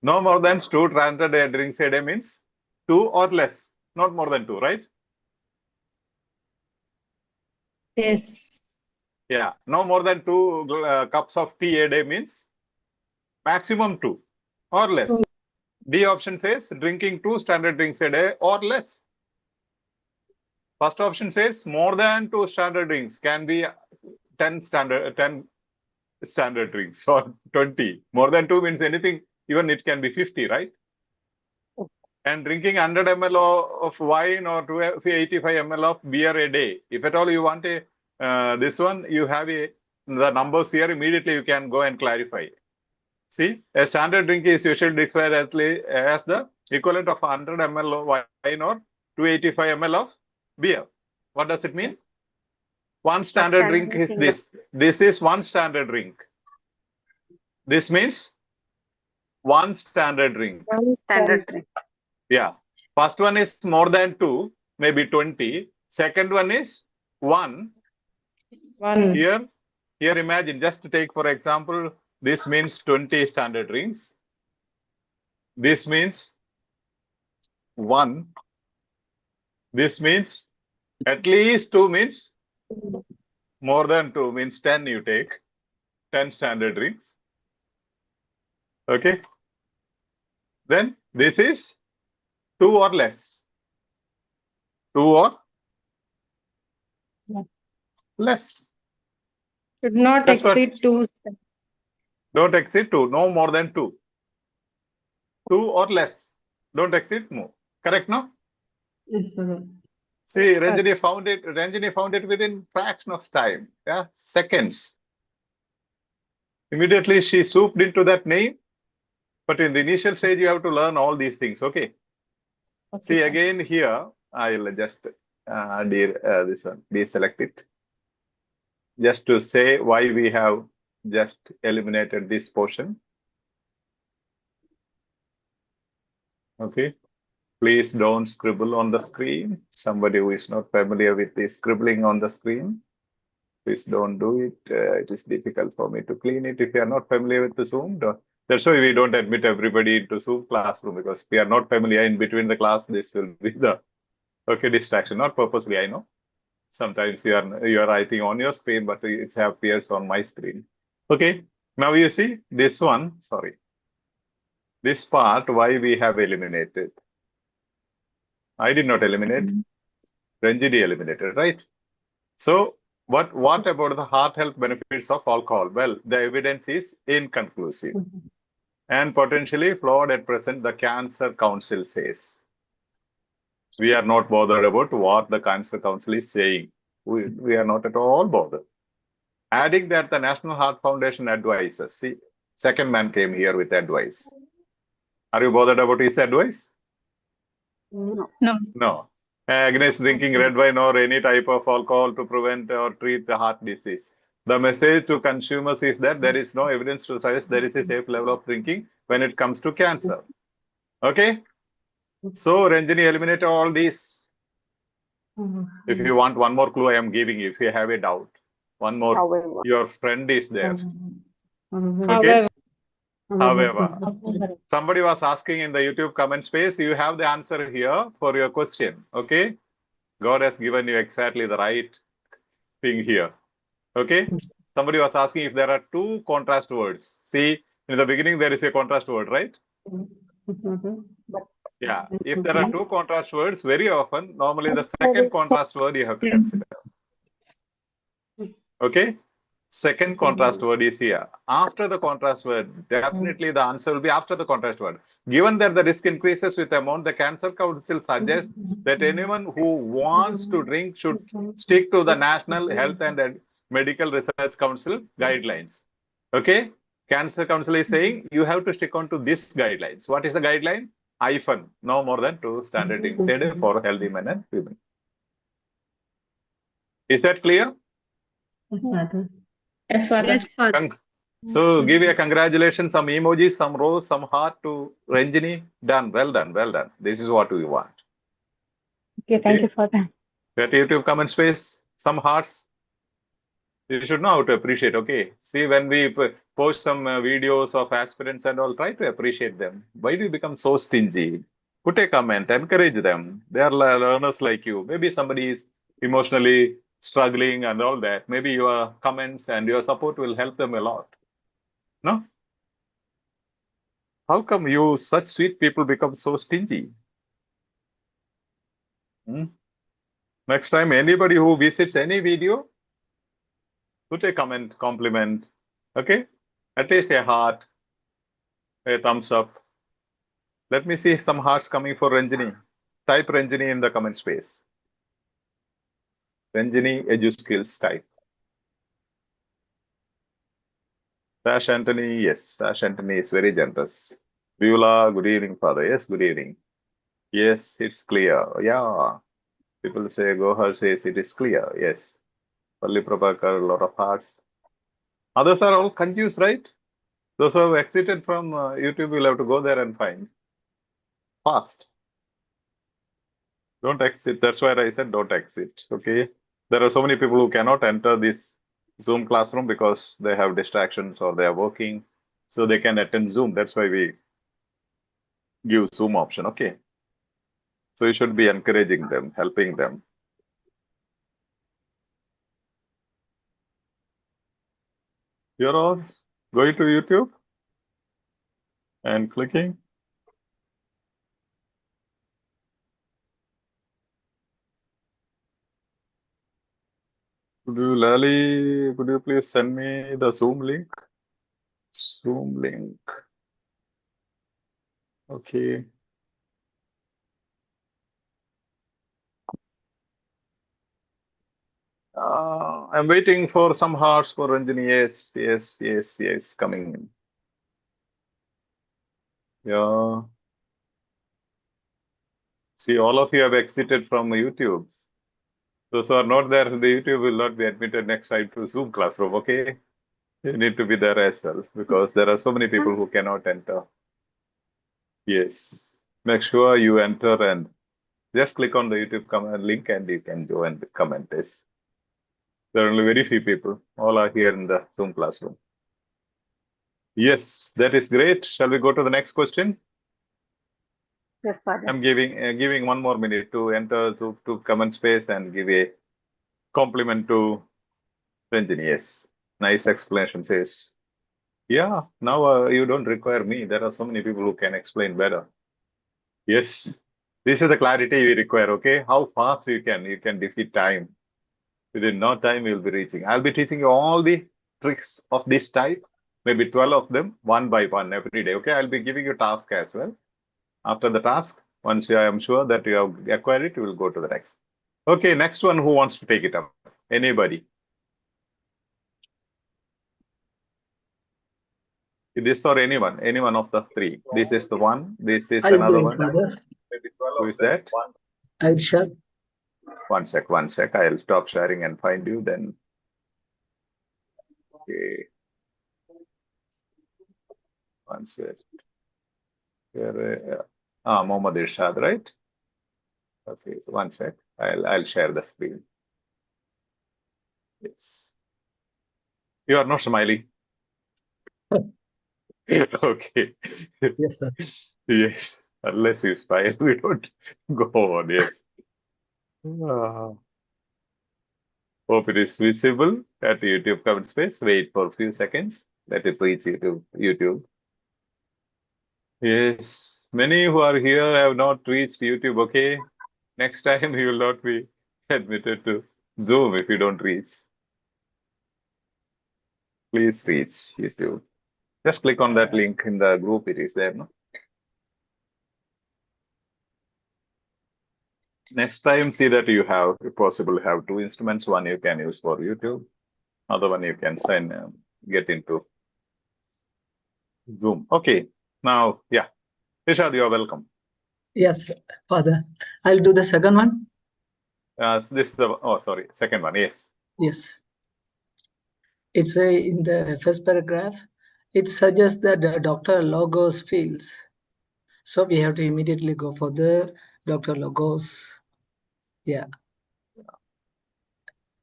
No more than 2 standard drinks a day means 2 or less, not more than 2, right? Yes. Yeah, no more than 2 cups of tea a day means maximum 2 or less. D option says drinking 2 standard drinks a day or less. First option says more than 2 standard drinks, can be 10 standard drinks or 20. More than 2 means anything even it can be 50, right? And drinking 100 ml of wine or 285 ml of beer a day. If at all you want this one, you have the numbers here. Immediately you can go and clarify. See, a standard drink is usually described as the equivalent of 100 ml of wine or 285 ml of beer. What does it mean? One standard drink is this. This is one standard drink. This means one standard drink. One standard drink. Yeah. First one is more than 2, maybe 20. Second one is 1. Here imagine, just to take for example, this means 20 standard drinks. This means 1. This means at least 2 means more than 2 means 10 you take. 10 standard drinks. Okay. Then this is 2 or less. 2 or less. Should not That's what- exceed 2. Don't exceed 2, no more than 2. 2 or less. Don't exceed more. Correct, no? Yes, Father. See, Ranjini found it within fraction of time. Yeah, seconds. Immediately she swooped into that name. But in the initial stage, you have to learn all these things. Okay. See, again here, I'll just this one, deselect it. Just to say why we have just eliminated this portion. Okay. Please don't scribble on the screen. Somebody who is not familiar with the scribbling on the screen, please don't do it. It is difficult for me to clean it. If you are not familiar with the Zoom, that's why we don't admit everybody into Zoom classroom, because if we are not familiar in between the class, this will be the distraction. Not purposely, I know. Sometimes you are writing on your screen, but it appears on my screen. Okay. Now you see this one. Sorry. This part, why we have eliminated. I did not eliminate. Ranjini eliminated, right? So what about the heart health benefits of alcohol? Well, the evidence is inconclusive and potentially flawed at present, the Cancer Council says. We are not bothered about what the Cancer Council is saying. We are not at all bothered. Adding that the National Heart Foundation advises. See, second man came here with advice. Are you bothered about his advice? No. Against drinking red wine or any type of alcohol to prevent or treat the heart disease. The message to consumers is that there is no evidence to suggest there is a safe level of drinking when it comes to cancer. Okay? So, Ranjini, eliminate all these. If you want one more clue, I am giving you. If you have a doubt, one more. Your friend is there. Okay? However, somebody was asking in the YouTube comment space, you have the answer here for your question. Okay? God has given you exactly the right thing here. Okay? Somebody was asking if there are 2 contrast words. See, in the beginning, there is a contrast word, right? Yeah. If there are 2 contrast words, very often, normally the second contrast word you have to consider. Okay? Second contrast word is here. After the contrast word, definitely the answer will be after the contrast word. Given that the risk increases with the amount, the Cancer Council suggests that anyone who wants to drink should stick to the National Health and Medical Research Council guidelines. Okay? Cancer Council is saying you have to stick on to this guidelines. What is the guideline? Hyphen, no more than 2 standard drinks a day for healthy men and women. Is that clear? Yes, Father. Yes, Father. So give a congratulations, some emojis, some rose, some heart to Ranjini. Done. Well done. Well done. This is what we want. Okay, thank you for that. At YouTube comment space, some hearts. You should know how to appreciate. Okay. See, when we post some videos of aspirants and all, try to appreciate them. Why do you become so stingy? Put a comment, encourage them. They are learners like you. Maybe somebody is emotionally struggling and all that. Maybe your comments and your support will help them a lot. No? How come you, such sweet people, become so stingy? Next time, anybody who visits any video, put a comment, compliment, okay? At least a heart. A thumbs up. Let me see some hearts coming for Ranjini. Type Ranjini in the comment space. Ranjini EduSkills type. Sash Anthony, yes. Sash Anthony is very generous. Viola, good evening, Father. Yes, good evening. Yes, it's clear. Yeah. People say, Gohar says it is clear. Yes. Palli Prabhakar, a lot of hearts. Others are all confused, right? Those who have exited from YouTube will have to go there and find. Fast. Don't exit. That's why I said don't exit. Okay. There are so many people who cannot enter this Zoom classroom because they have distractions or they are working. So they can attend Zoom. That's why we give Zoom option. Okay. So you should be encouraging them, helping them. You're all going to YouTube and clicking. Could you, Lali, could you please send me the Zoom link? Zoom link. Okay. I'm waiting for some hearts for Ranjini. Yes, yes, yes, yes, coming in. Yeah. See, all of you have exited from YouTube. Those who are not there, the YouTube will not be admitted next time to Zoom classroom, okay? You need to be there as well because there are so many people who cannot enter. Yes. Make sure you enter and just click on the YouTube comment link and you can join the comment. Yes. There are only very few people. All are here in the Zoom classroom. Yes, that is great. Shall we go to the next question? Yes, Father. I'm giving 1 more minute to enter to comment space and give a compliment to Ranjini. Yes, nice explanation. Says, yeah. Now you don't require me. There are so many people who can explain better. Yes, this is the clarity we require. Okay, how fast you can defeat time. Within no time you'll be reaching. I'll be teaching you all the tricks of this type, maybe 12 of them, one by one every day. Okay, I'll be giving you task as well. After the task, once I am sure that you have acquired it, you will go to the next. Okay, next one, who wants to take it up? Anybody? This or anyone of the three. This is the one, this is I'll another do one. it, Father. Who is that? I'll share. One sec. I'll stop sharing and find you then. Okay. One sec. Here, Mohammad Irshad, right? Okay, one sec. I'll share the screen. Yes. You are not smiling. Okay. Yes, sir. Yes. Unless you smile, we don't go on. Yes. Hope it is visible at YouTube comment space. Wait for a few seconds. Let it reach YouTube. Yes. Many who are here have not reached YouTube. Okay. Next time you will not be admitted to Zoom if you don't reach. Please reach YouTube. Just click on that link in the group. It is there. No? Next time, see that you have, if possible, have 2 instruments. One you can use for YouTube. Other one you can get into Zoom. Okay. Now, yeah. Ishad, you are welcome. Yes, Father. I'll do the second one. This is the, second one. Yes. Yes. It's in the first paragraph. It suggests that the Dr. Logos fields. So we have to immediately go for the Dr. Logos. Yeah.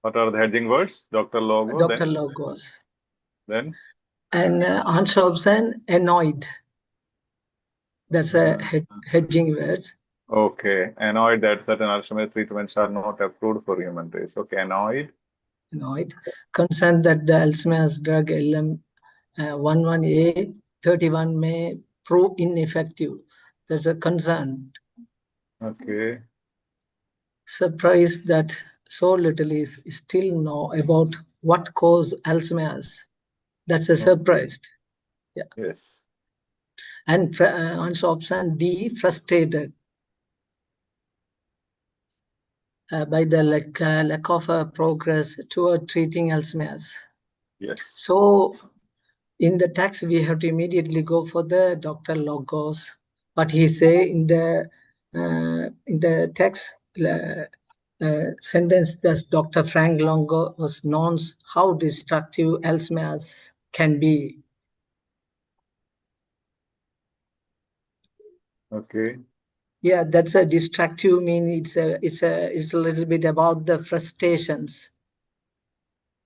What are the hedging words? Dr. Logo. Dr. Then? Logos. Then? And answer option, annoyed. That's a hedging words. Okay. Annoyed that certain Alzheimer's treatments are not approved for human race. Okay. Annoyed. Concerned that the Alzheimer's drug LM11A31 may prove ineffective. There's a concern. Okay. Surprised that so little is still know about what causes Alzheimer's. That's a surprise. Yeah. Yes. And answer option D, frustrated by the lack of progress toward treating Alzheimer's. Yes. So in the text, we have to immediately go for the Dr. Logos. What he say in the text sentence that Dr. Frank Logos knows how destructive Alzheimer's can be. Okay. Yeah, that's a destructive mean it's a little bit about the frustrations.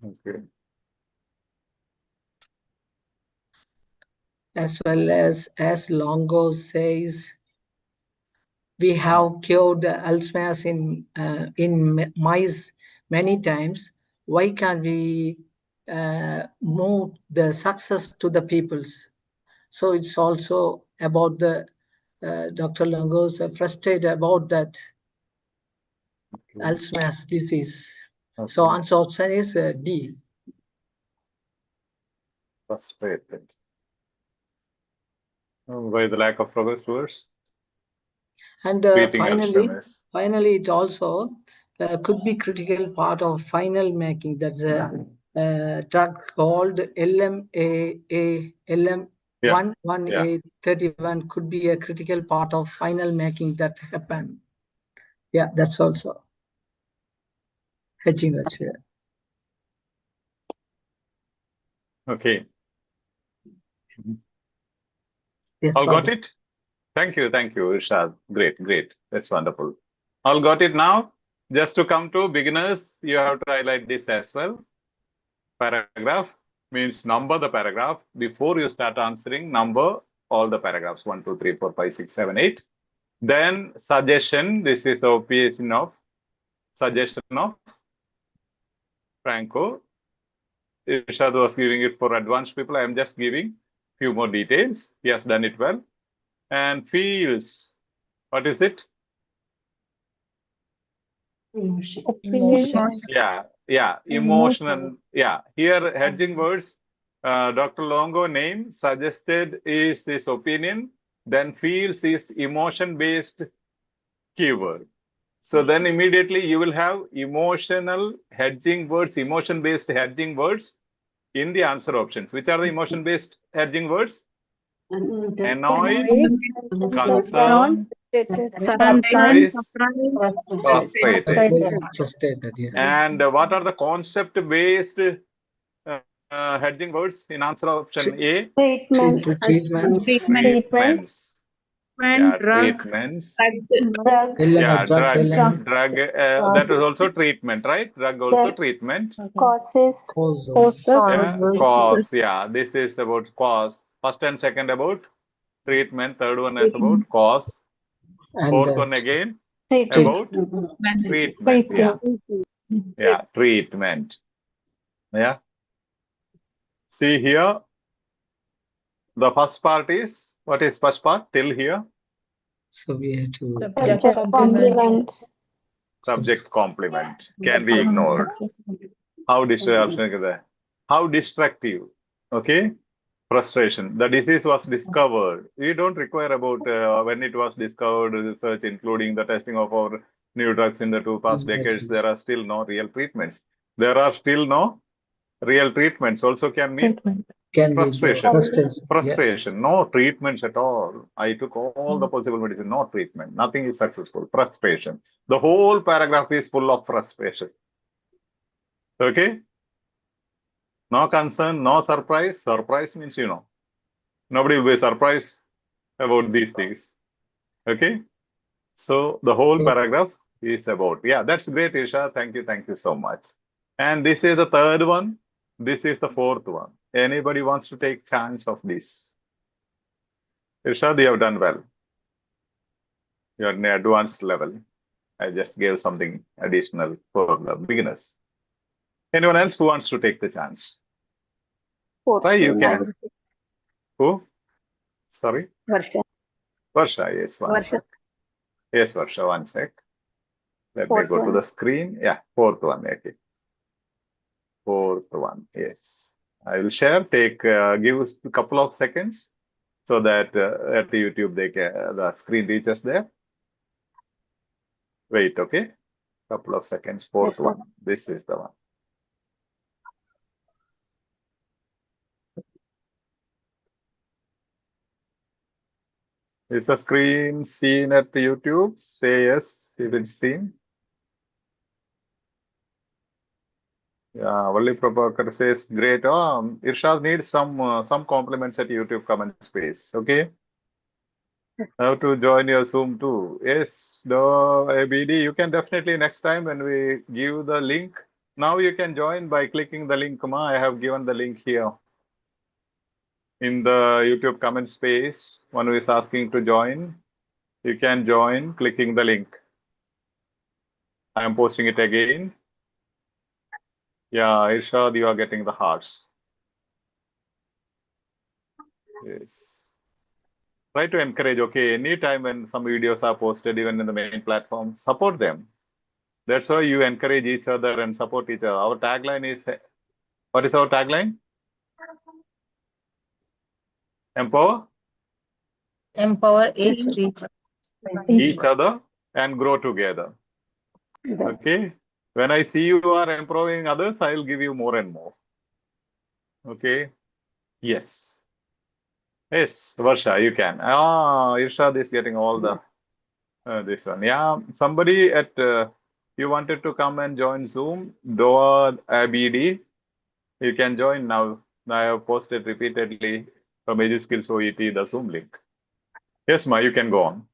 Okay. As well as Longos says, we have cured Alzheimer's in mice many times. Why can't we move the success to the peoples? So it's also about the Dr. Longos frustrated about that Alzheimer's disease. Okay. So answer option is D. Frustrated. By the lack of progress towards And treating finally, Alzheimer's. it also could be critical part of final making. That's a drug called LM11A31 could be a critical part of final making that happen. Yeah, that's also hedging that's here. Okay. Yes, All got Father. it? Thank you, Irshad. Great. That's wonderful. All got it now? Just to come to beginners, you have to highlight this as well. Paragraph means number the paragraph. Before you start answering, number all the paragraphs 1, 2, 3, 4, 5, 6, 7, 8. Then suggestion. This is the opinion of suggestion of Franco. Irshad was giving it for advanced people. I am just giving few more details. He has done it well. And feels. What is it? Opinion. Yeah. Emotional. Yeah. Here, hedging words. Dr. Longo name suggested is his opinion. Then feels is emotion-based keyword. So then immediately you will have emotional hedging words, emotion-based hedging words in the answer options. Which are the emotion-based hedging words? Annoyed, concerned, surprise, frustrated. Frustrated, yes. And what are the concept-based hedging words in answer option A? Treatments. Treatments. Yeah, treatments. Yeah, drug. That is also treatment, right? Drug also treatment. Causes. Yeah, cause. Yeah, this is about cause. First and second about treatment. Third one is about cause. And Fourth one again about treatment. Yeah, treatment. Yeah. See here. The first part is, what is first part? Till here. So we have to Subject complement can be ignored. How destructive? Okay. Frustration. The disease was discovered. We don't require about when it was discovered, research, including the testing of our new drugs in the two past decades. There are still no real treatments. Also can mean frustration. Yes. No treatments at all. I took all the possible medicine, no treatment. Nothing is successful. Frustration. The whole paragraph is full of frustration. Okay? No concern, no surprise. Surprise means, nobody will be surprised about these things. Okay? So the whole paragraph is about. Yeah, that's great, Isha. Thank you so much. And this is the third one. This is the fourth one. Anybody wants to take chance of this? Irshad, you have done well. You are in the advanced level. I just gave something additional for the beginners. Anyone else who wants to take the chance? Try, you can. Who? Sorry? Varsha, yes, one sec. Yes, Varsha, one sec. Let me go to the screen. Yeah, fourth one. Okay. Fourth one, yes. I will share. Give us a couple of seconds. so that at YouTube the screen reaches there. Wait, okay, couple of seconds. Fourth one. This is the one. Is the screen seen at YouTube? Say yes if it's seen. Yeah, Valli Prabhakar says great. Irshad needs some compliments at YouTube comment space. Okay. How to join your Zoom too? Yes, the ABD. You can definitely next time when we give the link. Now you can join by clicking the link. I have given the link here in the YouTube comment space. One who is asking to join, you can join clicking the link. I am posting it again. Yeah, Irshad, you are getting the hearts. Yes. Try to encourage, okay, anytime when some videos are posted, even in the main platform, support them. That's why you encourage each other and support each other. Our tagline is, what is our tagline? Empower? Empower each other and grow together. Okay. When I see you are empowering others, I will give you more and more. Okay. Yes. Yes, Varsha, you can. Irshad is getting all the this one. Yeah, somebody at you wanted to come and join Zoom. Doa ABD, you can join now. I have posted repeatedly from EduSkills OET the Zoom link. Yes, Ma, you can go on.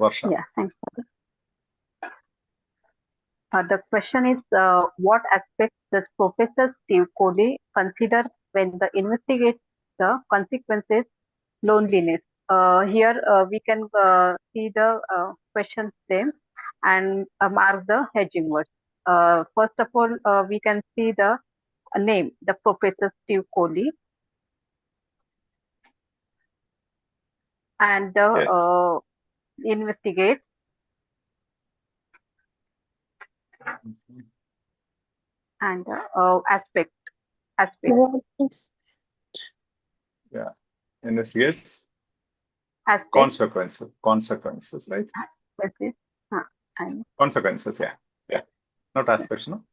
Varsha. Yeah, thanks. The question is, what aspects does Professor Steve Coley consider when the investigates the consequences loneliness? Here we can see the question stem and mark the hedging words. First of all, we can see the name, the Professor Steve Coley, and the investigate and aspect. Yeah, investigates Aspect. consequences, right? Consequences, yeah. Not aspects, no?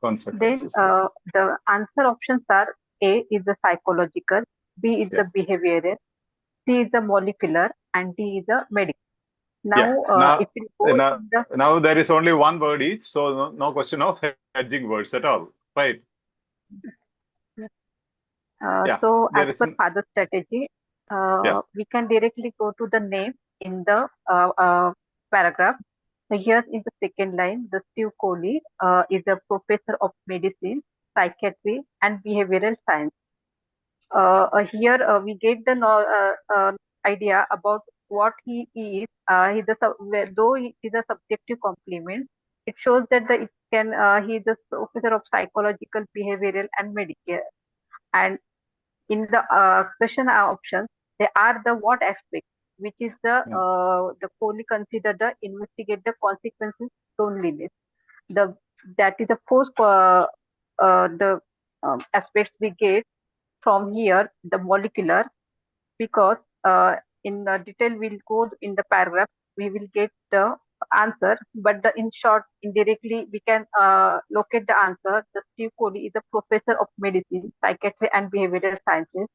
Consequences. Then the answer options are A is the psychological, B is the behavioral, C is the molecular, and D is the medical. Now, if we go now there is only one word each, so no question of hedging words at all, right? So as per father strategy, we can directly go to the name in the paragraph. So here in the second line, the Steve Coley is a professor of medicine, psychiatry, and behavioral science. Here we get the idea about what he is. Though he is a subjective complement, it shows that he is a professor of psychological, behavioral, and medical. And in the question options, they are the what aspect, which is the Coley consider the investigate the consequences loneliness. That is the first aspects we get from here, the molecular, because in the detail we'll go in the paragraph, we will get the answer, but in short, indirectly, we can locate the answer. The Steve Coley is a professor of medicine, psychiatry, and behavioral sciences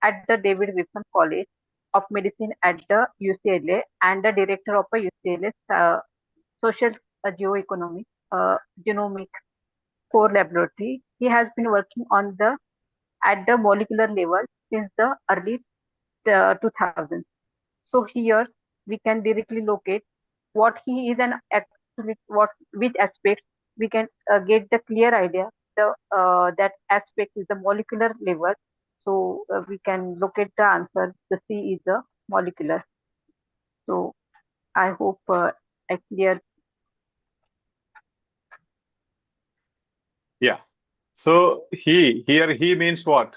at the David Wilson College of Medicine at the UCLA, and the director of a UCLA social geoeconomic genomic core laboratory. He has been working on at the molecular level since the early 2000s. So here we can directly locate what he is and actually which aspects we can get the clear idea. That aspect is the molecular level. So we can locate the answer. The C is the molecular. So I hope I clear. Yeah. So he means what?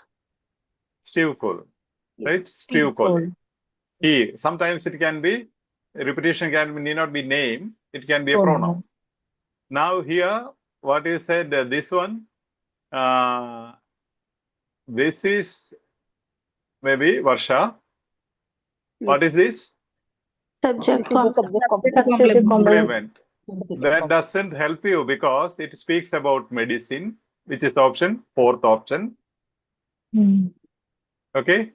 Steve Coley, right? Steve Coley. He. Sometimes it can be repetition need not be name. It can be a pronoun. Now here, what you said, this one, this is maybe Varsha. What is this? Subject This is the subject complement. Subject complement. Complement. That doesn't help you because it speaks about medicine, which is the option, fourth option. Okay.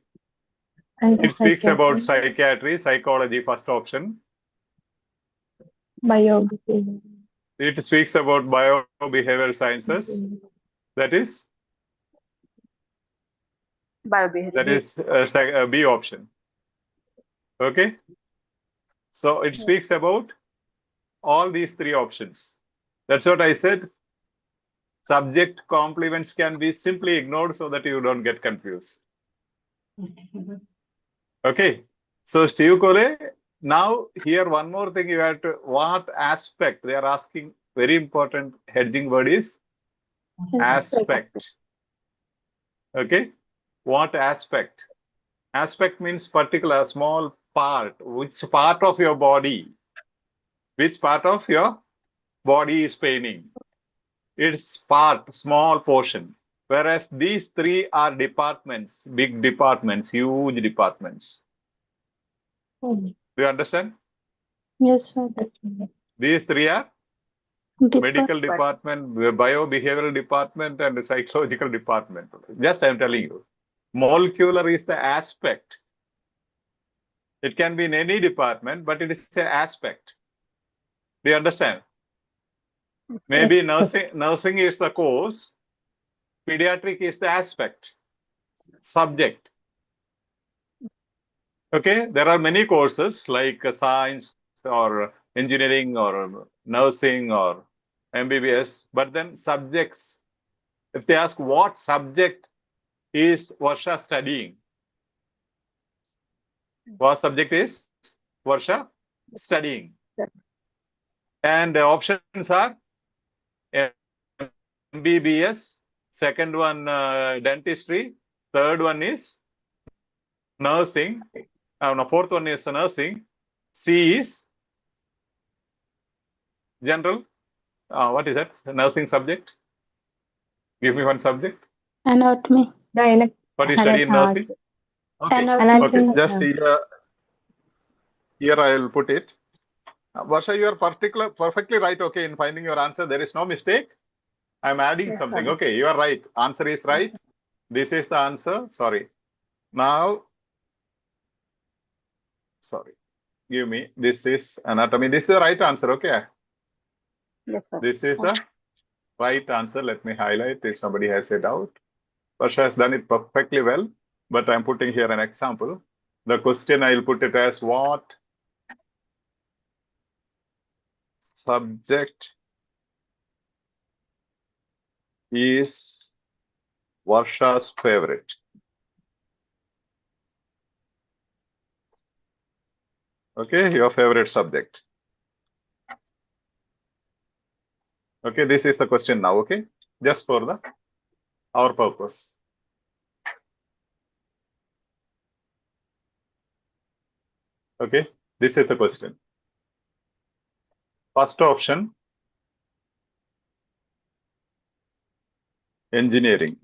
And It speaks about psychiatry, psychiatry, psychology, first option. biology, It speaks about bio-behavioral sciences. That is Biobehavior. B option. Okay. So it speaks about all these three options. That's what I said. Subject complements can be simply ignored so that you don't get confused. Okay. So Steve Cole, now here one more thing you have to, what aspect they are asking, very important hedging word is aspect. Okay. What aspect? Aspect means particular small part. Which part of your body? Which part of your body is paining? It's part, small portion. Whereas these three are departments, big departments, huge departments. Do you understand? Yes, Father. These three are medical department, bio-behavioral department, and the psychological department. Just I'm telling you. Molecular is the aspect. It can be in any department, but it is an aspect. Do you understand? Maybe nursing is the course, pediatric is the aspect, subject. Okay, there are many courses like science or engineering or nursing or MBBS, but then subjects, if they ask what subject is Varsha studying? What subject is Varsha studying? And the options are MBBS, second one dentistry, third one is nursing, no, fourth one is nursing, C is general, what is that, nursing subject? Give me one subject. Anatomy. What do you study in nursing? Okay, Anatomy. okay. Just here I will put it. Varsha, you are perfectly right, okay, in finding your answer. There is no mistake. I'm adding something. Okay, you are right. Answer is right. This is the answer. Sorry. Now, sorry. Give me. This is anatomy. This is the right answer. Okay. Yes, sir. This is the right answer. Let me highlight if somebody has a doubt. Varsha has done it perfectly well, but I'm putting here an example. The question I'll put it as what subject is Varsha's favorite? Okay, your favorite subject. Okay, this is the question now, okay? Just for our purpose. Okay, this is the question. First option, engineering.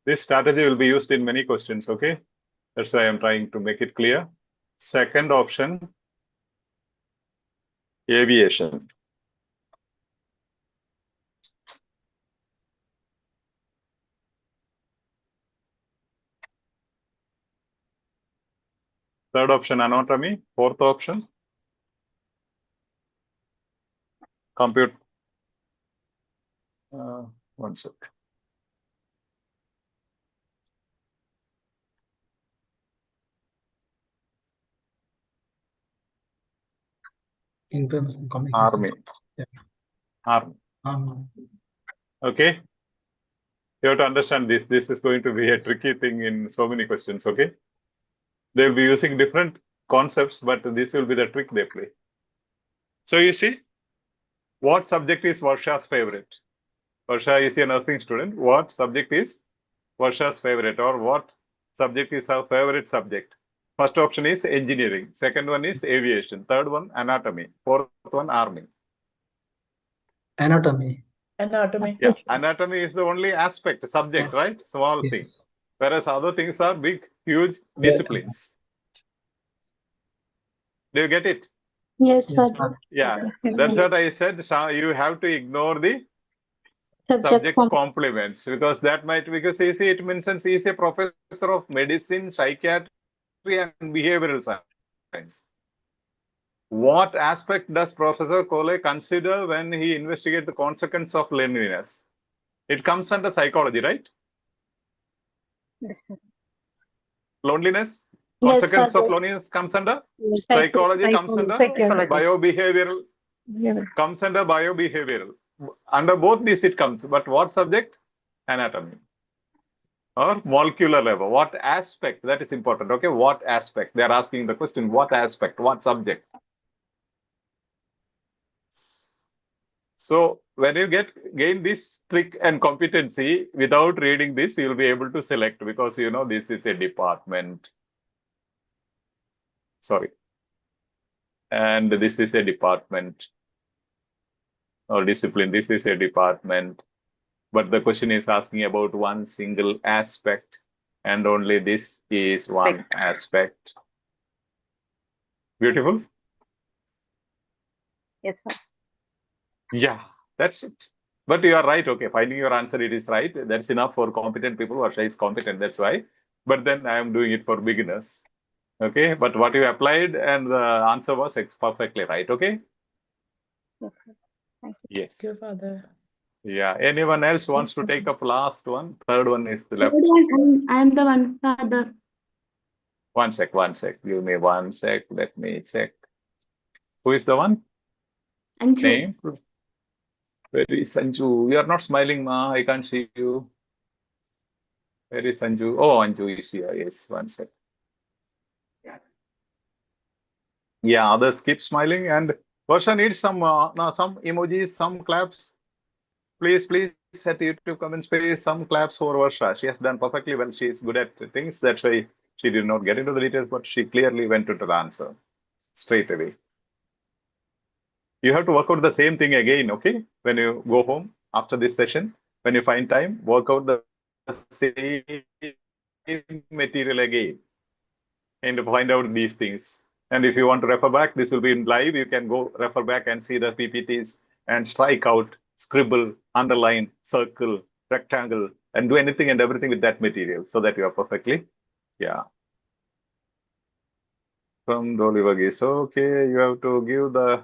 This strategy will be used in many questions, okay? That's why I'm trying to make it clear. Second option, aviation. Third option, anatomy. Fourth option, compute. One sec. In terms of communication. Army. Yeah. Army. Okay. You have to understand this. This is going to be a tricky thing in so many questions, okay? They'll be using different concepts, but this will be the trick they play. So you see, what subject is Varsha's favorite? Varsha is a nursing student. What subject is Varsha's favorite, or what subject is her favorite subject? First option is engineering. Second one is aviation. Third one, anatomy. Fourth one, army. Anatomy. Anatomy. Yeah, anatomy is the only aspect, subject, Yes. right? Small thing. Yes. Whereas other things are big, huge disciplines. Do you get it? Yes, Yes. Father. Yeah, that's what I said. So you have to ignore the subject complements because that might, because you see, it mentions he is a professor of medicine, psychiatry, and behavioral science. What aspect does Professor Cole consider when he investigates the consequence of loneliness? It comes under psychology, right? Loneliness, Yes, consequence of Father. loneliness comes under Yes. psychology, comes under Psychology. biobehavioral, comes under biobehavioral. Under both these it comes, but what subject? Anatomy or molecular level. What aspect? That is important. Okay, what aspect? They are asking the question, what aspect, what subject? So when you gain this trick and competency without reading this, you'll be able to select because you know this is a department. Sorry. And this is a department or discipline. This is a department. But the question is asking about one single aspect, and only this is one aspect. Beautiful? Yes, sir. Yeah, that's it. But you are right. Okay, finding your answer, it is right. That's enough for competent people. Varsha is competent, that's why. But then I am doing it for beginners. Okay, but what you applied and the answer was perfectly right. Okay. Yes, sir. Thank you. Yes. Thank you, Father. Yeah. Anyone else wants to take up last one? Third one is the left. I am the one, Father. One sec. Give me 1 sec. Let me check. Who is the one? Anju. Name? Where is Anju? You are not smiling, ma. I can't see you. Where is Anju? Oh, Anju is here. Yes, 1 sec. Yeah, others keep smiling. And Varsha needs some emojis, some claps. Please at YouTube comment space, some claps for Varsha. She has done perfectly well. She is good at things. That's why she did not get into the details, but she clearly went into the answer straight away. You have to work out the same thing again, okay? When you go home after this session, when you find time, work out the same material again and find out these things. And if you want to refer back, this will be in live. You can go refer back and see the PPTs and strike out, scribble, underline, circle, rectangle, and do anything and everything with that material so that you are perfectly, yeah. From Dolivagis. Okay, you have to give the,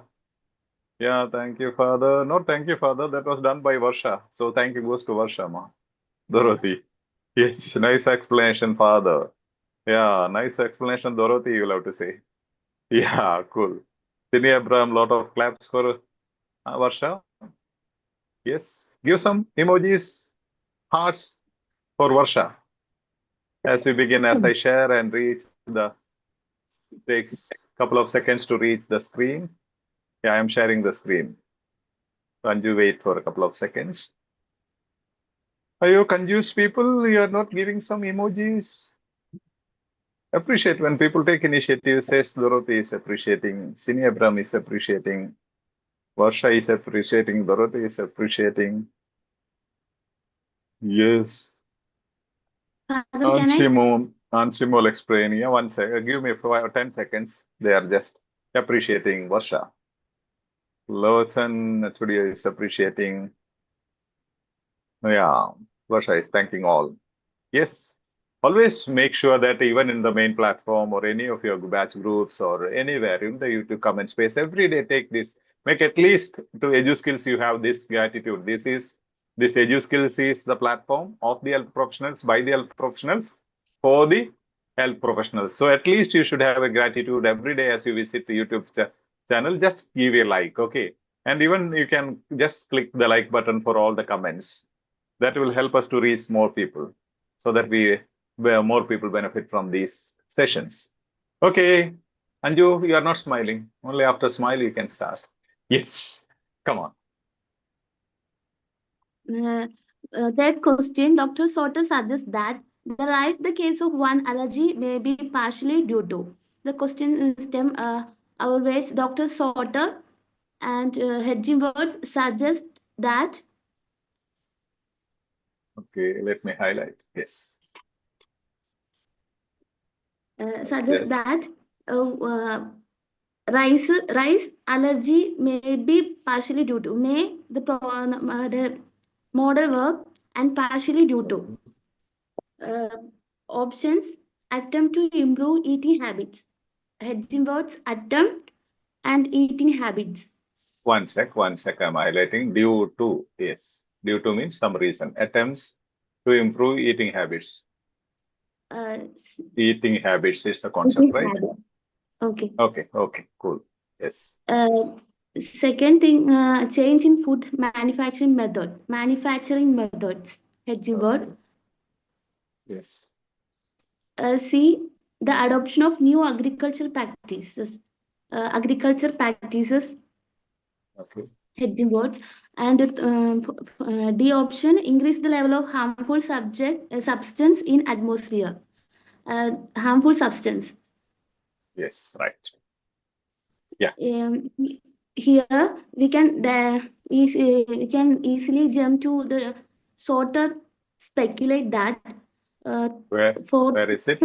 yeah, thank you, Father. No, thank you, Father. That was done by Varsha. So thank you goes to Varsha, ma. Dorothy. Yes, nice explanation, Father. Yeah, nice explanation, Dorothy, you'll have to say. Yeah, cool. Sini Abraham, lot of claps for Varsha. Yes, give some emojis, hearts for Varsha. As we begin, as I share and reach the, takes a couple of seconds to reach the screen. Yeah, I'm sharing the screen. Anju, wait for a couple of seconds. Are you confused people? You are not giving some emojis? Appreciate when people take initiative, says Dorothy is appreciating, Sini Abraham is appreciating, Varsha is appreciating, Dorothy is appreciating. Yes. Father, can I? Anshimo will explain. Yeah, 1 second. Give me 5 or 10 seconds. They are just appreciating Varsha. Lawson Studio is appreciating. Yeah, Varsha is thanking all. Yes. Always make sure that even in the main platform or any of your batch groups or anywhere in the YouTube comment space, every day take this. Make at least to EduSkills you have this gratitude. This EduSkills is the platform of the health professionals, by the health professionals, for the health professionals. So at least you should have a gratitude every day as you visit the YouTube channel. Just give a like, okay? And even you can just click the like button for all the comments. That will help us to reach more people so that where more people benefit from these sessions. Okay, Anju, you are not smiling. Only after smile you can start. Yes, come on. That question, Dr. Sauter suggests that The rise the case of one allergy may be partially due to. The question stem our ways Dr. Sauter and hedging words suggest that. Okay, let me highlight. Yes. Suggest Yes. that rice allergy may be partially due to the model verb and partially due to options attempt to improve eating habits, hedging words attempt and eating habits. One sec. I'm highlighting due to. Yes. Due to means some reason. Attempts to improve eating habits. Eating habits is the concept, right? Okay. Okay, cool. Yes. Second thing, change in food manufacturing methods, hedging word. Yes. C, the adoption of new agricultural practices. Okay. Hedging words. And D option, increase the level of harmful substance in atmosphere. Harmful substance. Yes, right. Yeah. Here we can easily jump to the sort of speculate that Where is it?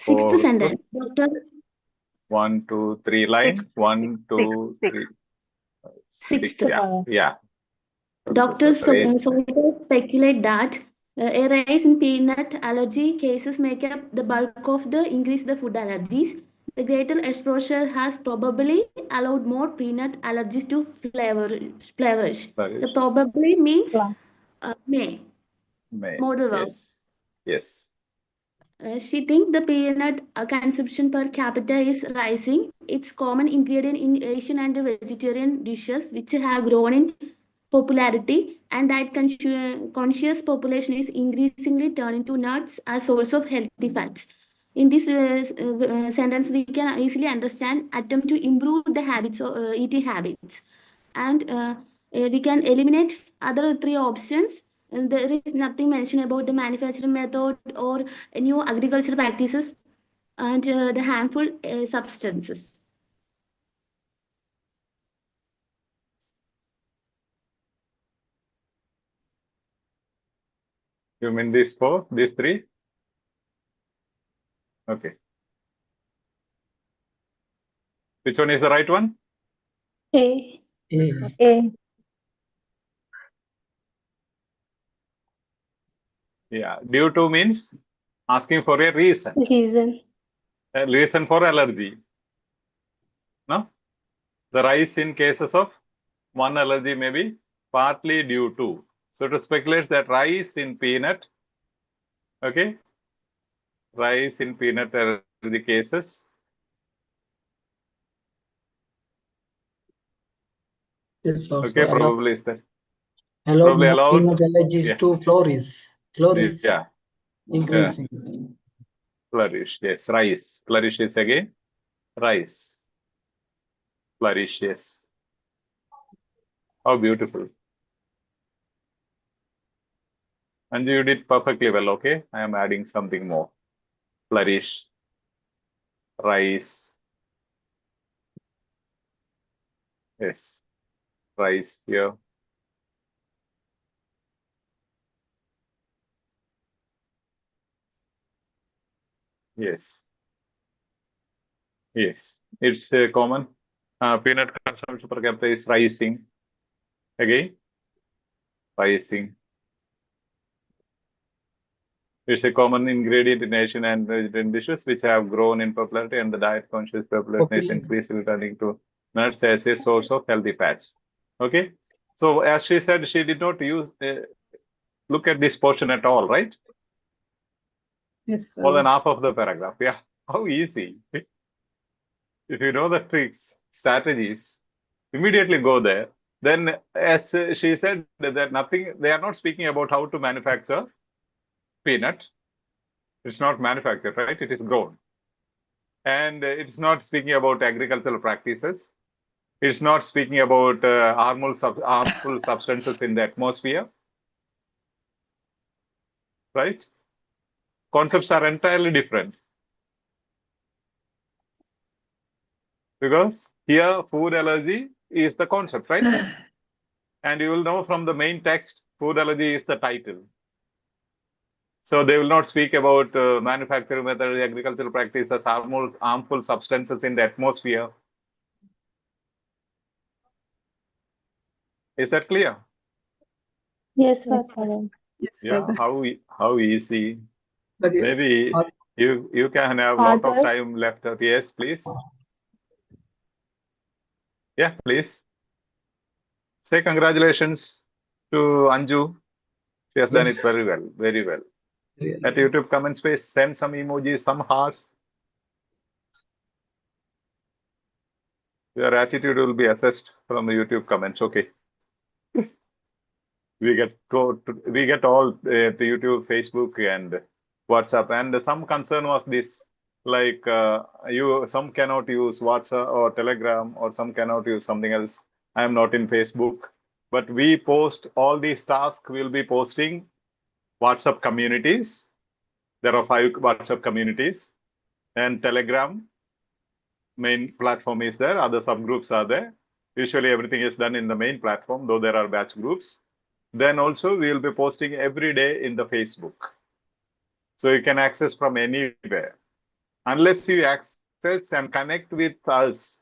Sixth sentence. Doctor. 1, 2, 3 line. 1, 2, 3. Sixth. Yeah. Doctors speculate that a rise in peanut allergy cases make up the bulk of the increase the food allergies. The greater exposure has probably allowed more peanut allergies to flourish. The probably means may. Model verb. Yes. She thinks the peanut consumption per capita is rising. It's common ingredient in Asian and vegetarian dishes which have grown in popularity, and diet conscious population is increasingly turning to nuts as source of healthy fats. In this sentence, we can easily understand attempt to improve the habits of eating habits, and we can eliminate other three options. And there is nothing mentioned about the manufacturing method or new agricultural practices and the harmful substances. You mean these three? Okay. Which one is the right one? A. A. Yeah. Due to means asking for a reason. A reason for allergy. No? The rise in cases of one allergy may be partly due to. So it speculates that rise in peanut. Okay. Rise in peanut allergy cases. It's also Okay, probably is that. allowed Probably more allowed. peanut allergies to flourish. Yeah. Increasing. Flourish. Yes. Rise. Flourish is again. Rise. Flourish. Yes. How beautiful. And you did perfectly well. Okay. I am adding something more. Flourish. Rise. Yes. Rise here. Yes. Yes. It's a common. Peanut consumption per capita is rising. Again. Rising. It's a common ingredient in Asian and vegetarian dishes which have grown in popularity, and the diet conscious population is increasingly turning to nuts as a source of healthy fats. Okay. So as she said, she did not use look at this portion at all, right? Yes. More than half of the paragraph. Yeah. How easy. If you know the tricks, strategies, immediately go there. Then, as she said, that nothing, they are not speaking about how to manufacture peanut. It's not manufactured, right? It is grown. And it's not speaking about agricultural practices. It's not speaking about harmful substances in the atmosphere. right? Concepts are entirely different. Because here food allergy is the concept, right? And you will know from the main text, food allergy is the title. So they will not speak about manufacturing methods, agricultural practices, harmful substances in the atmosphere. Is that clear? Yes, Yes, Father. Father. Yes, Yeah, Father. how easy. But Maybe Father, you can have a lot of Father, time left out. Yes, please. Yeah, please. Say congratulations to Anju. She has done it yes, very well, very well. really. At YouTube comment space, send some emojis, some hearts. Your attitude will be assessed from the YouTube comments. Okay. We get all to YouTube, Facebook, and WhatsApp. And some concern was this, like some cannot use WhatsApp or Telegram, or some cannot use something else. I am not in Facebook, but we post all these tasks. We'll be posting WhatsApp communities. There are 5 WhatsApp communities, and Telegram main platform is there. Other subgroups are there. Usually everything is done in the main platform, though there are batch groups. Then also we will be posting every day in the Facebook. So you can access from anywhere. Unless you access and connect with us,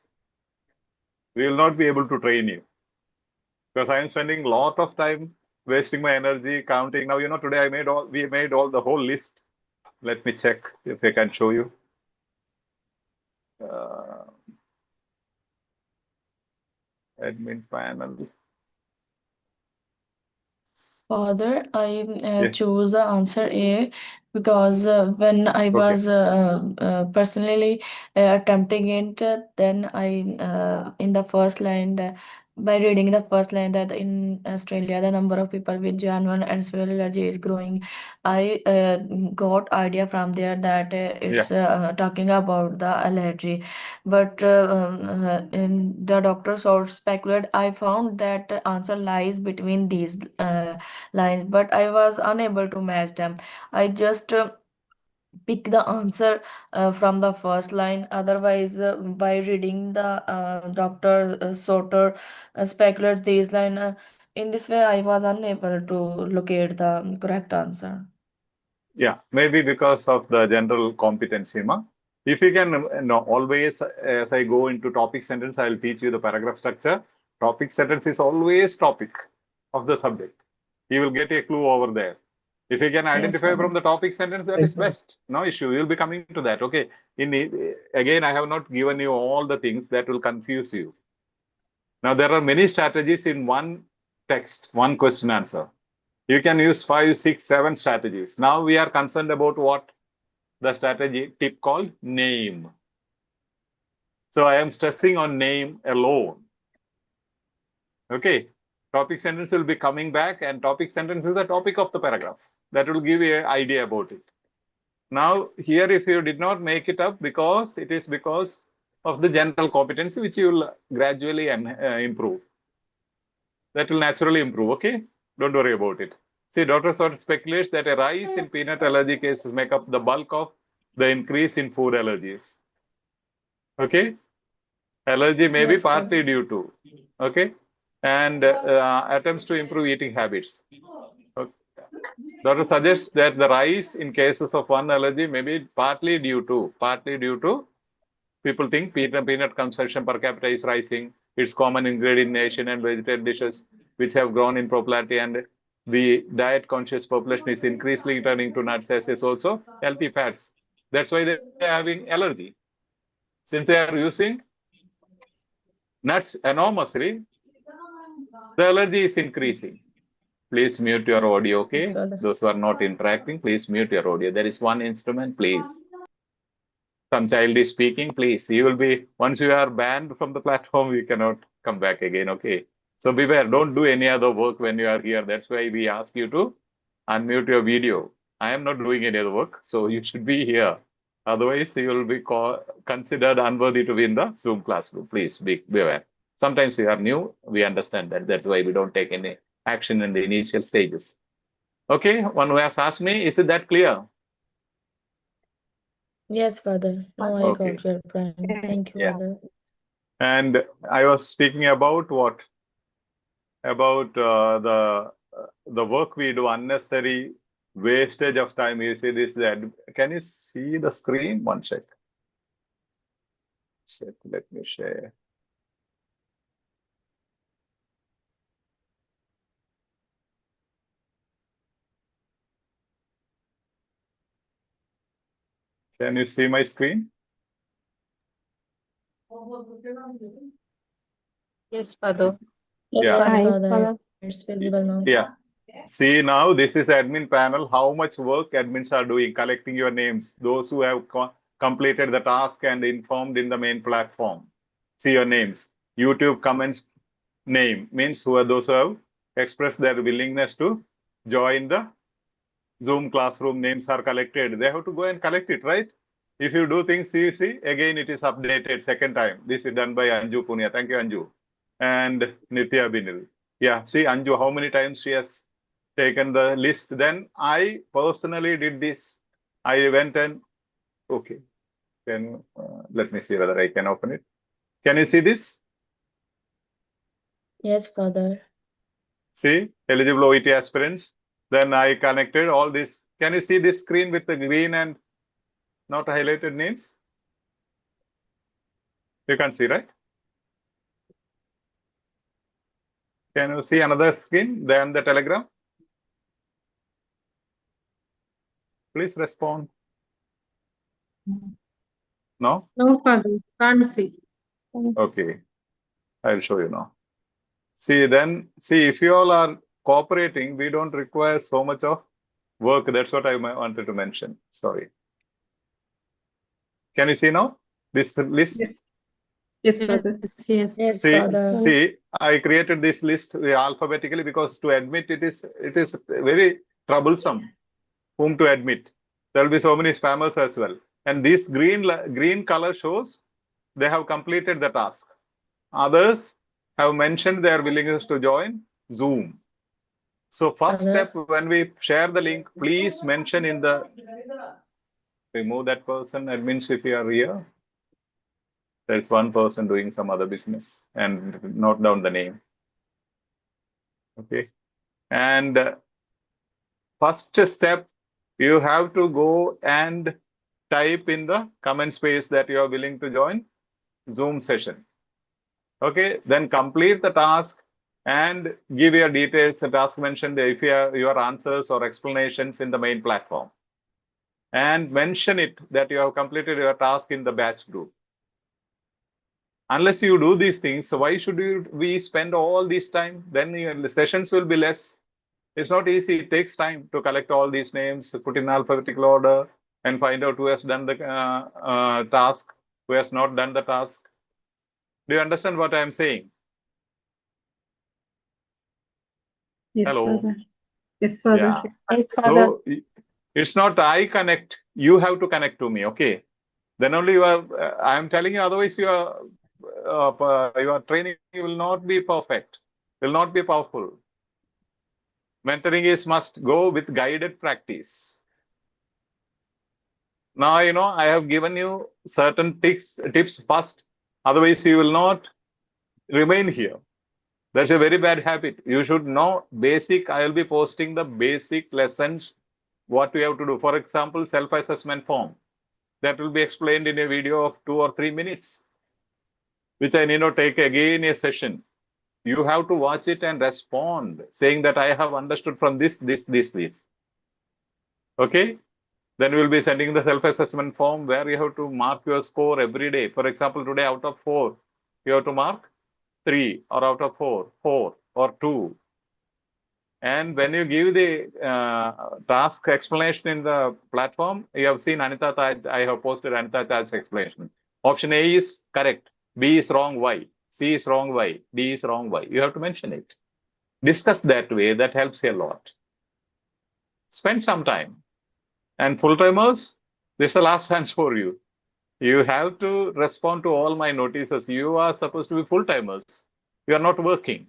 we will not be able to train you. Because I am spending a lot of time wasting my energy counting. Now, today we made all the whole list. Let me check if I can show you. Admin panel. Father, I Yeah. chose the answer A because when I was personally attempting it, then in the first line, by reading the first line that in Australia the number of people with genuine and severe allergy is growing, I got idea from there that it's talking about the allergy. But in the doctor's or speculate, I found that the answer lies between these lines, but I was unable to match them. I just pick the answer from the first line. Otherwise, by reading the Dr. Soter speculate these line, in this way, I was unable to locate the correct answer. Yeah, maybe because of the general competency, ma. If you can always, as I go into topic sentence, I'll teach you the paragraph structure. Topic sentence is always topic of the subject. You will get a clue over there. If you can identify Father. from the topic sentence, that Yes, is Father. best. No issue. You'll be coming to that. Okay. Again, I have not given you all the things that will confuse you. Now, there are many strategies in one text, one question answer. You can use 5, 6, 7 strategies. Now we are concerned about what the strategy tip called name. So I am stressing on name alone. Okay. Topic sentence will be coming back, and topic sentence is the topic of the paragraph. That will give you an idea about it. Now here, if you did not make it up, because of the general competency, which you will gradually improve. That will naturally improve. Okay. Don't worry about it. See, Dr. Sort speculates that a rise in peanut allergy cases make up the bulk of the increase in food allergies. Okay. Allergy may be Yes, partly Father. due to, okay, and attempts to improve eating habits. Okay. Doctor suggests that the rise in cases of one allergy may be partly due to people think peanut consumption per capita is rising. It's common ingredient in Asian and vegetarian dishes which have grown in popularity, and the diet conscious population is increasingly turning to nuts as is also healthy fats. That's why they're having allergy. Since they are using nuts enormously, the allergy is increasing. Please mute your audio, Yes, okay? Father. Those who are not interacting, please mute your audio. There is one instrument, please. Some child is speaking, please. You will be, once you are banned from the platform, you cannot come back again, okay? So beware, don't do any other work when you are here. That's why we ask you to unmute your video. I am not doing any other work, so you should be here. Otherwise, you will be considered unworthy to be in the Zoom classroom. Please beware. Sometimes you are new, we understand that. That's why we don't take any action in the initial stages. Okay, one who has asked me, is it that clear? Yes, Father. No, I Okay. got your point. Thank you, Yeah. Father. And I was speaking about what? About the work we do, unnecessary wastage of time. You see this, that. Can you see the screen? One sec. Let me share. Can you see my screen? Yes, Father. Yes, Yeah. Father. It's visible now. Yeah. See, now this is admin panel. How much work admins are doing, collecting your names, those who have completed the task and informed in the main platform. See your names. YouTube comments name means who are those who have expressed their willingness to join the Zoom classroom. Names are collected. They have to go and collect it, right? If you do things, see, again it is updated second time. This is done by Anju Punia. Thank you, Anju. And Nitya Binil. Yeah, see Anju, how many times she has taken the list. Then I personally did this. I went and, okay, then let me see whether I can open it. Can you see this? Yes, Father. See, eligible OET aspirants. Then I connected all this. Can you see this screen with the green and not highlighted names? You can't see, right? Can you see another screen? Then the Telegram. Please respond. No? No, Father. Can't see. Okay. I'll show you now. See, then, see, if you all are cooperating, we don't require so much of work. That's what I wanted to mention. Sorry. Can you see now this list? Yes. Yes, Father. Yes. Yes, See, Father. I created this list alphabetically because to admit it is very troublesome whom to admit. There will be so many spammers as well. And this green color shows they have completed the task. Others have mentioned their willingness to join Zoom. So first step, when we share the link, please mention in the, remove that person, admins if you are here. There's one person doing some other business and note down the name. Okay. And first step, you have to go and type in the comment space that you are willing to join Zoom session. Okay. Then complete the task and give your details, the task mentioned, if you have your answers or explanations in the main platform. And mention it that you have completed your task in the batch group. Unless you do these things, so why should we spend all this time? Then the sessions will be less. It's not easy. It takes time to collect all these names, put in alphabetical order, and find out who has done the task, who has not done the task. Do you understand what I am saying? Yes, Hello. Father. Yes, Father. Yeah. So it's not I connect. You have to connect to me. Okay. Then only you are. I am telling you. Otherwise, your training will not be perfect. Will not be powerful. Mentoring is must go with guided practice. Now, I have given you certain tips first. Otherwise, you will not remain here. That's a very bad habit. You should know basic. I will be posting the basic lessons, what we have to do. For example, self-assessment form. That will be explained in a video of 2 or 3 minutes, which I need not take again a session. You have to watch it and respond, saying that I have understood from this. Okay? Then we'll be sending the self-assessment form where you have to mark your score every day. For example, today out of 4, you have to mark 3, or out of 4, 4 or 2. And when you give the task explanation in the platform, you have seen Anita Taj, I have posted Anita Taj's explanation. Option A is correct, B is wrong, Y, C is wrong, Y, D is wrong, Y. You have to mention it. Discuss that way, that helps a lot. Spend some time. And full-timers, this is the last chance for you. You have to respond to all my notices. You are supposed to be full-timers. You are not working.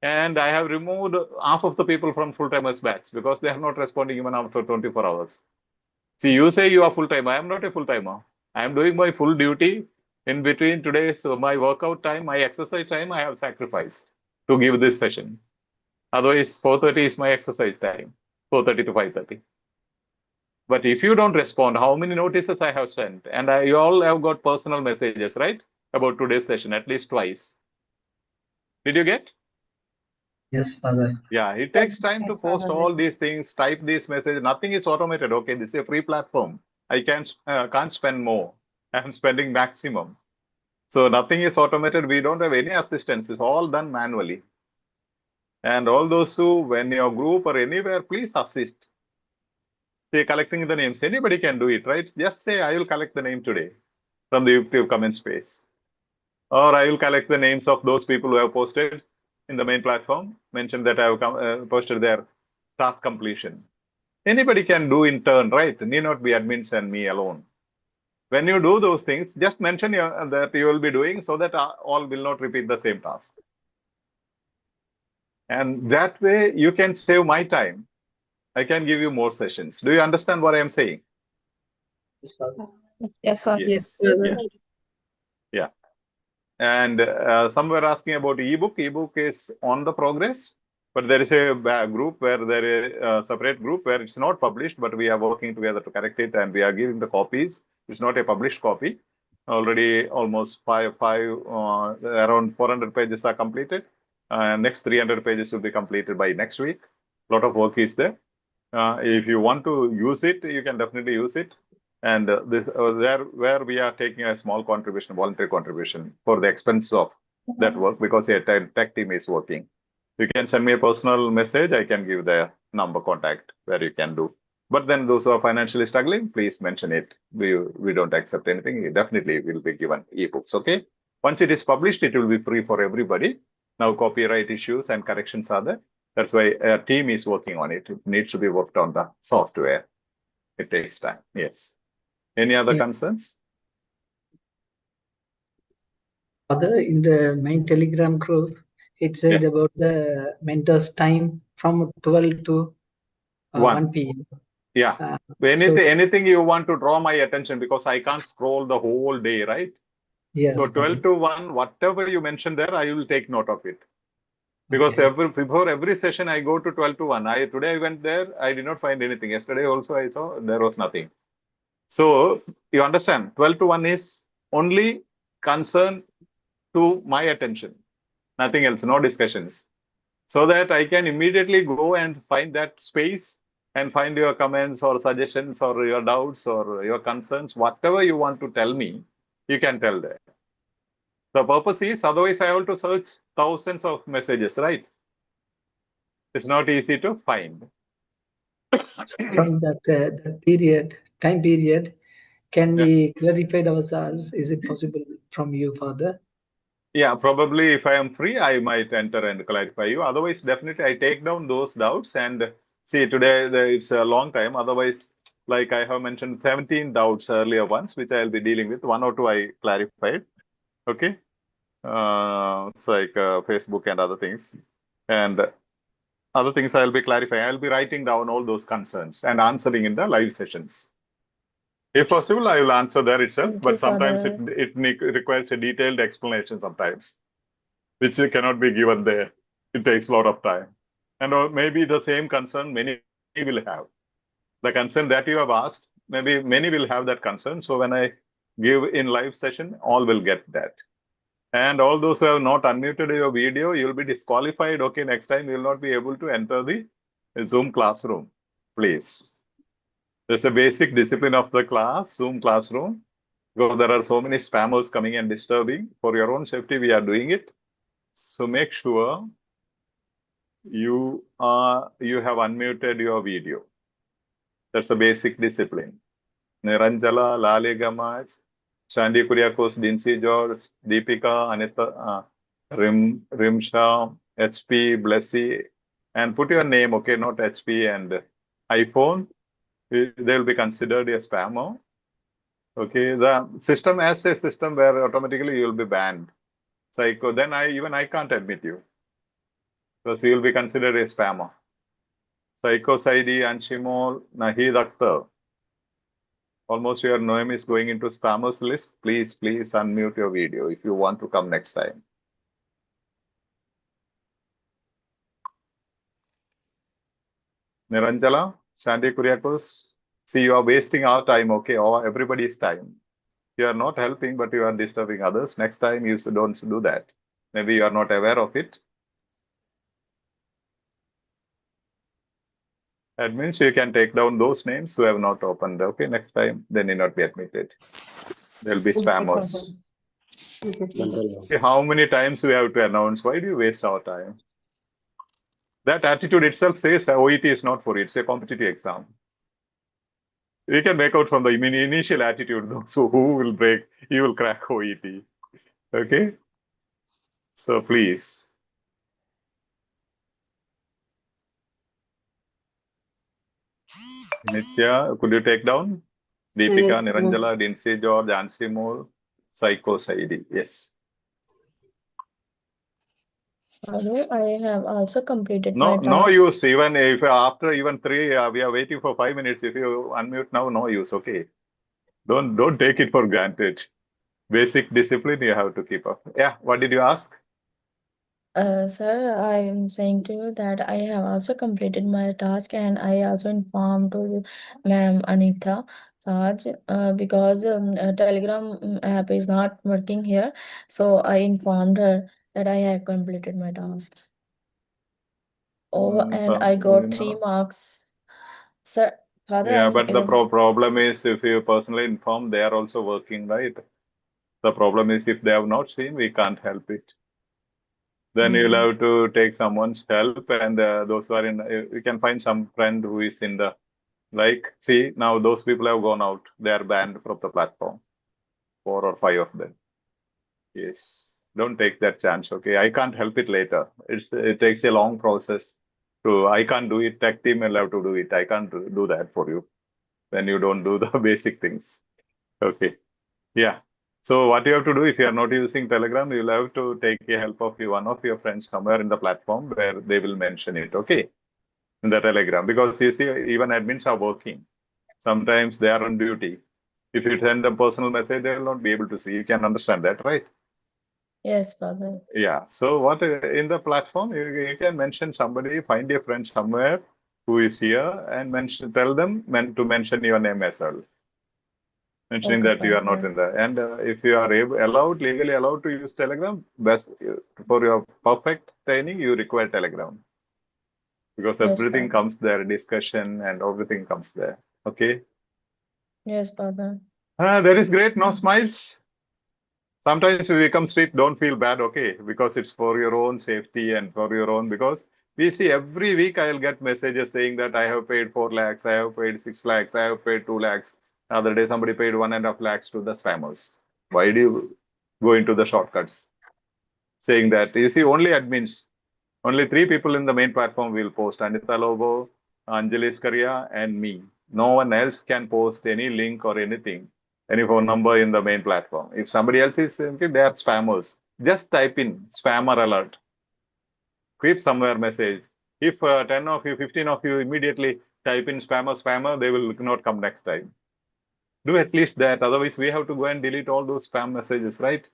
And I have removed half of the people from full-timers batch because they are not responding even after 24 hours. See, you say you are full-timer. I am not a full-timer. I am doing my full duty in between today. So my workout time, my exercise time, I have sacrificed to give this session. Otherwise, 4:30 is my exercise time, 4:30 to 5:30. But if you don't respond, how many notices I have sent? And you all have got personal messages, right? About today's session, at least twice. Did you get? Yes, Father. Yeah, it takes time to Yes, post Father. all these things, type these messages. Nothing is automated. Okay, this is a free platform. I can't spend more. I'm spending maximum. So nothing is automated. We don't have any assistance. It's all done manually. And all those who, when your group or anywhere, please assist. Say collecting the names. Anybody can do it, right? Just say, I will collect the name today from the YouTube comment space. Or I will collect the names of those people who have posted in the main platform, mentioned that I have posted their task completion. Anybody can do in turn, right? Need not be admins and me alone. When you do those things, just mention that you will be doing so that all will not repeat the same task. And that way you can save my time. I can give you more sessions. Do you understand what I am saying? Yes, Father. Yes, Father. Yes. Father. Yeah. And some were asking about ebook. Ebook is on the progress, but there is a group where there is a separate group where it's not published, but we are working together to correct it, and we are giving the copies. It's not a published copy. Already almost around 400 pages are completed. Next 300 pages will be completed by next week. A lot of work is there. If you want to use it, you can definitely use it. And where we are taking a small contribution, voluntary contribution for the expense of that work because a tech team is working. You can send me a personal message. I can give the number contact where you can do. But then those who are financially struggling, please mention it. We don't accept anything. It definitely will be given ebooks. Okay. Once it is published, it will be free for everybody. Now copyright issues and corrections are there. That's why a team is working on it. It needs to be worked on the software. It takes time. Yes. Any other concerns? Father, in the main Telegram group, it said about the mentor's time from 12 to 1 p.m. Yeah. Anything you want to draw my attention because I can't scroll the whole day, right? Yes. So 12 to 1, whatever you mention there, I will take note of it. Because before every session, I go to 12 to 1. Today I went there, I did not find anything. Yesterday also I saw there was nothing. So you understand, 12 to 1 is only concern to my attention. Nothing else, no discussions. So that I can immediately go and find that space and find your comments or suggestions or your doubts or your concerns, whatever you want to tell me, you can tell there. The purpose is, otherwise I have to search thousands of messages, right? It's not easy to find. From that time period, can we clarify ourselves? Is it possible from you, Father? Yeah, probably if I am free, I might enter and clarify you. Otherwise, definitely I take down those doubts and see today it's a long time. Otherwise, like I have mentioned 17 doubts earlier ones, which I'll be dealing with. 1 or 2 I clarified. Okay. It's like Facebook and other things. And other things I'll be clarifying. I'll be writing down all those concerns and answering in the live sessions. If possible, I will answer there itself, but sometimes it requires a detailed explanation sometimes, which cannot be given there. It takes a lot of time. And maybe the same concern many will have. The concern that you have asked, maybe many will have that concern. So when I give in live session, all will get that. And all those who have not unmuted your video, you'll be disqualified. Okay, next time you'll not be able to enter the Zoom classroom. Please. There's a basic discipline of the class, Zoom classroom, because there are so many spammers coming and disturbing. For your own safety, we are doing it. So make sure you have unmuted your video. That's a basic discipline. Niranjala, Lale Gamaj, Shandy Kuriakos, Dinsi George, Deepika, Anita, Rimsha, HP, Blessy, and put your name, okay, not HP and iPhone. They will be considered a spammer. Okay, the system as a system where automatically you will be banned. Psycho, then I can't admit you. because you will be considered a spammer. Psychosidie, Anshimol, Nahi Akhtar. Almost your name is going into spammers list. Please unmute your video if you want to come next time. Niranjala, Shanti Kuriakos. See, you are wasting our time, okay, or everybody's time. You are not helping, but you are disturbing others. Next time, you don't do that. Maybe you are not aware of it. Admins, you can take down those names who have not opened. Okay, next time, they need not be admitted. They'll be spammers. Okay, how many times we have to announce? Why do you waste our time? That attitude itself says OET is not for it. It's a competitive exam. We can make out from the initial attitude, so who will break, he will crack OET. Okay? So please. Nitya, could you take down? Deepika, Yes, Niranjala, Dinsi George, Ansimul, Psycho Saidi. Yes. Although I have also completed No, my no task. use. Even if after even 3, we are waiting for 5 minutes. If you unmute now, no use. Okay. Don't take it for granted. Basic discipline you have to keep up. Yeah. What did you ask? Sir, I am saying to you that I have also completed my task and I also informed to Ma'am Anita Taj because Telegram app is not working here. So I informed her that I have completed my task. Oh, and I got 3 marks. Sir, Father, Yeah, I'm but the problem is if you personally inform, they are also working, right? The problem is if they have not seen, we can't help it. Then you'll have to take someone's help, and those who are in, you can find some friend who is in the, like, see, now those people have gone out. They are banned from the platform. 4 or 5 of them. Yes. Don't take that chance, okay? I can't help it later. It takes a long process. I can't do it. Tech team will have to do it. I can't do that for you when you don't do the basic things. Okay. Yeah. So what you have to do, if you are not using Telegram, you'll have to take a help of one of your friends somewhere in the platform where they will mention it, okay? In the Telegram. Because you see, even admins are working. Sometimes they are on duty. If you send them personal message, they will not be able to see. You can understand that, right? yes, Father. Yeah. So what in the platform, you can mention somebody, find a friend somewhere who is here and tell them to mention your name as well. Mentioning Okay, that you are not Father. in the, and if you are legally allowed to use Telegram, best for your perfect training, you require Telegram because Yes, everything Father. comes there, discussion and everything comes there. Okay. Yes, Father. That is great. No smiles. Sometimes we become strict, don't feel bad, okay? Because it's for your own safety and for your own, because we see every week I'll get messages saying that I have paid 4 lakhs, I have paid 6 lakhs, I have paid 2 lakhs. The other day somebody paid 1.5 lakhs to the spammers. Why do you go into the shortcuts? Saying that, you see, only admins, only 3 people in the main platform will post, Anita Lobo, Anjali Skaria, and me. No one else can post any link or anything, any phone number in the main platform. If somebody else is thinking, they are spammers. Just type in spammer alert. Keep somewhere message. If 10 of you, 15 of you immediately type in spammer, they will not come next time. Do at least that. Otherwise, we have to go and delete all those spam messages, right?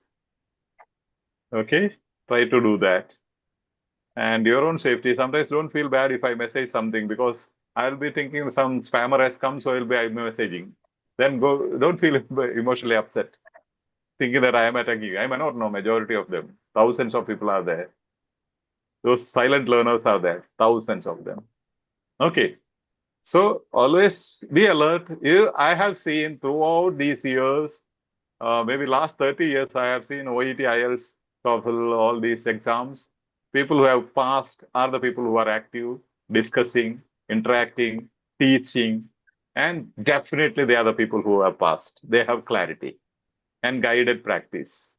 Okay? Try to do that. And your own safety. Sometimes don't feel bad if I message something because I'll be thinking some spammer has come, so I'll be messaging. Then don't feel emotionally upset, thinking that I am attacking. I may not know majority of them. Thousands of people are there. Those silent learners are there, thousands of them. Okay. So always be alert. I have seen throughout these years, maybe last 30 years, I have seen OET, IELTS, TOEFL, all these exams. People who have passed are the people who are active, discussing, interacting, teaching, and definitely they are the people who have passed. They have clarity and guided practice.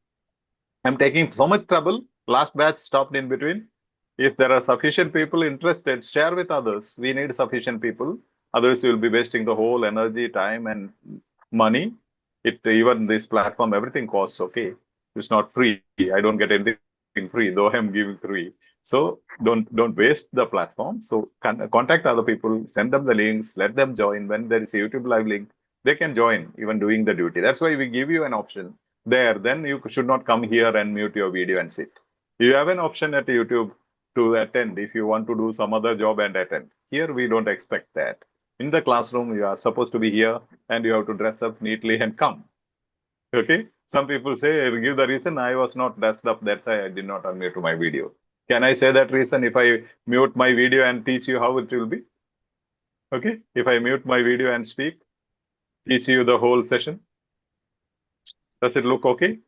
I'm taking so much trouble. Last batch stopped in between. If there are sufficient people interested, share with others. We need sufficient people. Otherwise, you'll be wasting the whole energy, time, and money. Even this platform, everything costs, okay? It's not free. I don't get anything free, though I'm giving free. So don't waste the platform. So contact other people, send them the links, let them join. When there is a YouTube live link, they can join even doing the duty. That's why we give you an option there. Then you should not come here and mute your video and sit. You have an option at YouTube to attend if you want to do some other job and attend. Here we don't expect that. In the classroom, you are supposed to be here and you have to dress up neatly and come. Okay. Some people say, give the reason I was not dressed up. That's why I did not unmute my video. Can I say that reason if I mute my video and teach you how it will be? Okay. If I mute my video and speak, teach you the whole session. Does it look okay?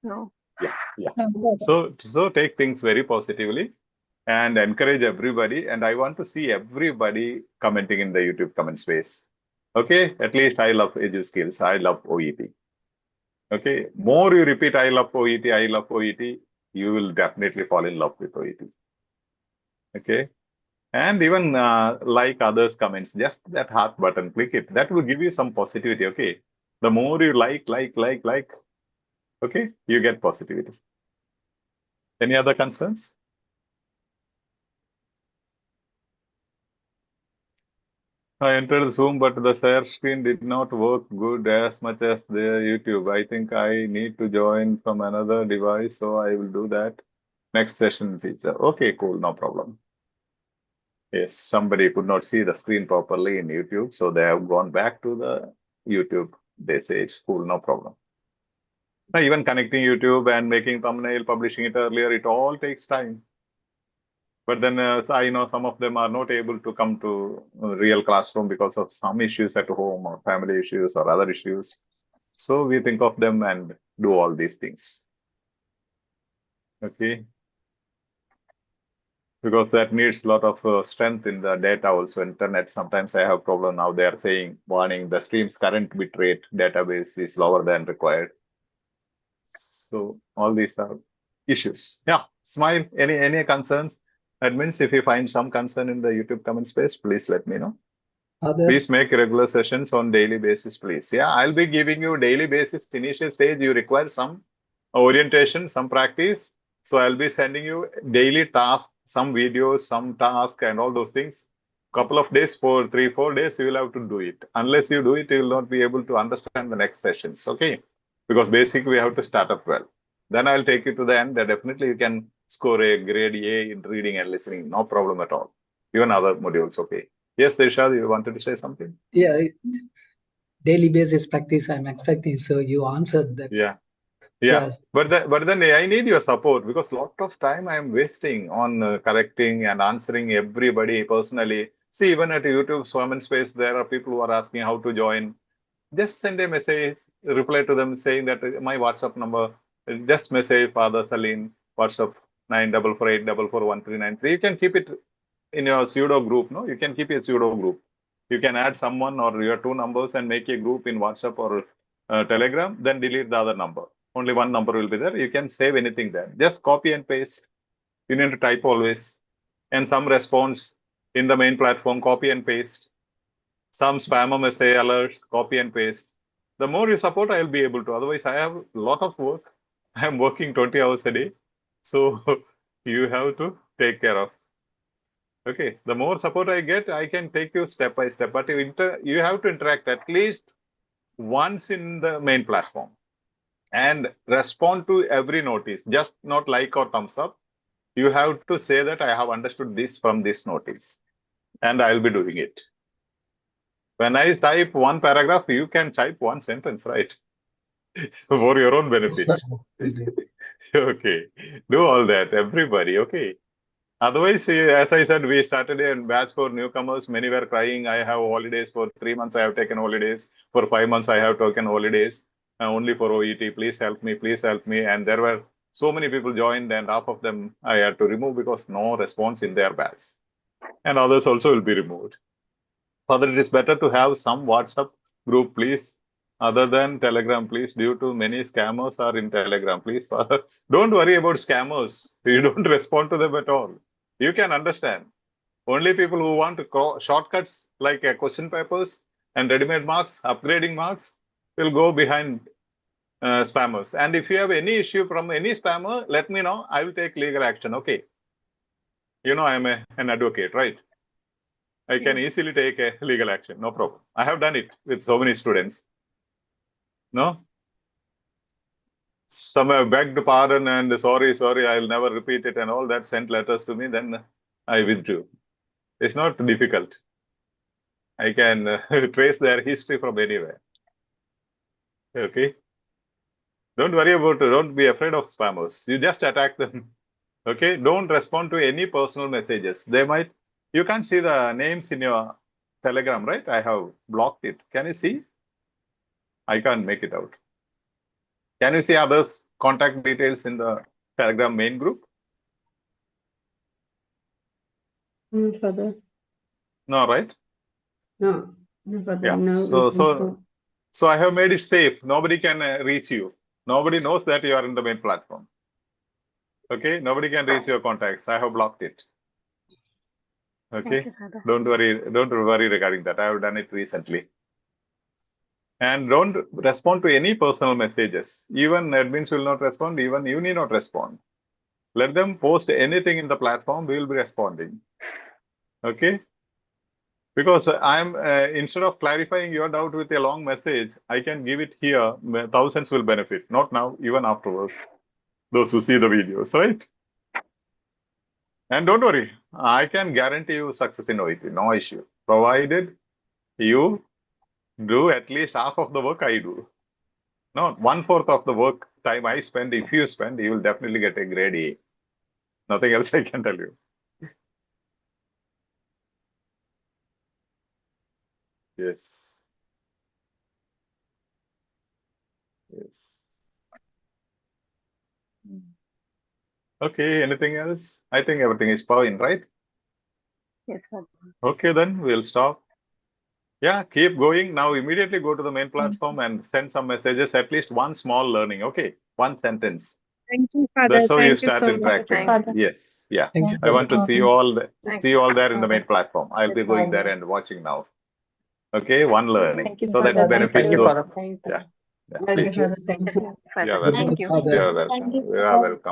No. Yeah. So take things very positively and encourage everybody. And I want to see everybody commenting in the YouTube comment space. Okay. At least I love Edu Skills. I love OET. Okay. More you repeat, I love OET, I love OET, you will definitely fall in love with OET. Okay. And even like others' comments, just that heart button, click it. That will give you some positivity. Okay. The more you like, okay, you get positivity. Any other concerns? I entered Zoom, but the share screen did not work good as much as the YouTube. I think I need to join from another device, so I will do that next session, teacher. Okay, cool, no problem. Yes, somebody could not see the screen properly in YouTube, so they have gone back to the YouTube. They say it's cool, no problem. Now, even connecting YouTube and making thumbnail, publishing it earlier, it all takes time. But then I know some of them are not able to come to real classroom because of some issues at home or family issues or other issues. So we think of them and do all these things. Okay. Because that needs a lot of strength in the data also. Internet, sometimes I have problem now. They are saying, warning, the stream's current bit rate database is lower than required. So all these are issues. Yeah, smile. Any concerns? Admins, if you find some concern in the YouTube comment space, please let me know. Please make regular sessions on daily basis, please. Yeah, I'll be giving you daily basis. Initial stage, you require some orientation, some practice. So I'll be sending you daily tasks, some videos, some tasks, and all those things. Couple of days, for 3-4 days, you will have to do it. Unless you do it, you will not be able to understand the next sessions. Okay, because basically we have to start up well. Then I'll take you to the end. Definitely you can score a grade A in reading and listening. No problem at all. Even other modules. Okay. Yes, Irshad, you wanted to say something? Yeah, daily basis practice I'm expecting. So you answered that. Yeah. Yes. But then I need your support because a lot of time I am wasting on correcting and answering everybody personally. See, even at YouTube Swim Space, there are people who are asking how to join. Just send a message, reply to them saying that my WhatsApp number, just message Father Saleen, WhatsApp 9448441393. You can keep it in your pseudo group, no? You can keep a pseudo group. You can add someone or your 2 numbers and make a group in WhatsApp or Telegram, then delete the other number. Only one number will be there. You can save anything there. Just copy and paste. You need to type always. And some response in the main platform, copy and paste. Some spammer message alerts, copy and paste. The more you support, I will be able to. Otherwise, I have a lot of work. I am working 20 hours a day. So you have to take care of. Okay, the more support I get, I can take you step by step. But you have to interact at least once in the main platform and respond to every notice. Just not like or thumbs up. You have to say that I have understood this from this notice and I'll be doing it. When I type one paragraph, you can type one sentence, right? For your own benefit. Okay, do all that, everybody. Okay. Otherwise, as I said, we started a batch for newcomers. Many were crying. I have holidays for 3 months. I have taken holidays. For 5 months, I have taken holidays only for OET. Please help me. Please help me. And there were so many people joined, and half of them I had to remove because no response in their batch. And others also will be removed. Further, it is better to have some WhatsApp group, please, other than Telegram, please, due to many scammers are in Telegram, please. Don't worry about scammers. You don't respond to them at all. You can understand. Only people who want shortcuts like question papers and ready-made marks, upgrading marks, will go behind spammers. And if you have any issue from any spammer, let me know. I will take legal action. Okay. You know, I'm an advocate, right? I can easily take a legal action. No problem. I have done it with so many students. No? Some have begged pardon and sorry, I will never repeat it and all that, sent letters to me. Then I withdrew. It's not difficult. I can trace their history from anywhere. Okay. Don't worry about it. Don't be afraid of spammers. You just attack them. Okay. Don't respond to any personal messages. They might, you can't see the names in your Telegram, right? I have blocked it. Can you see? I can't make it out. Can you see others' contact details in the Telegram main group? Further. No, right? No. No further. Yeah. No, So I have made it safe. Nobody can reach you. Nobody knows that you are in the main platform. Okay. Nobody can reach your contacts. I have blocked it. Okay. Don't worry regarding that. I have done it recently. And don't respond to any personal messages. Even admins will not respond. Even you need not respond. Let them post anything in the platform. We will be responding. Okay. Because I'm instead of clarifying your doubt with a long message, I can give it here. Thousands will benefit. Not now, even afterwards. Those who see the videos, right? And don't worry, I can guarantee you success in OET. No issue. Provided you do at least half of the work I do. No, 1/4 of the work time I spend, if you spend, you will definitely get a grade A. Nothing else I can tell you. Yes. Yes. Okay, anything else? I think everything is fine, right? Yes, sir. Okay, then we'll stop. Yeah, keep going. Now immediately go to the main platform and send some messages, at least one small learning. Okay, one sentence. Thank you, Father. That's how you Thank you start so much. interacting. Thank Yes, yeah. Thank you. I want to see you all there in the main platform. I'll be Yes, going there Father. and watching now. Okay, one learning. Thank you, So that Father. benefits Thank you, those. Father. Yeah. Thank you, Please. Father. Thank you. You're you. welcome. Thank you. Father. You're welcome. You are welcome.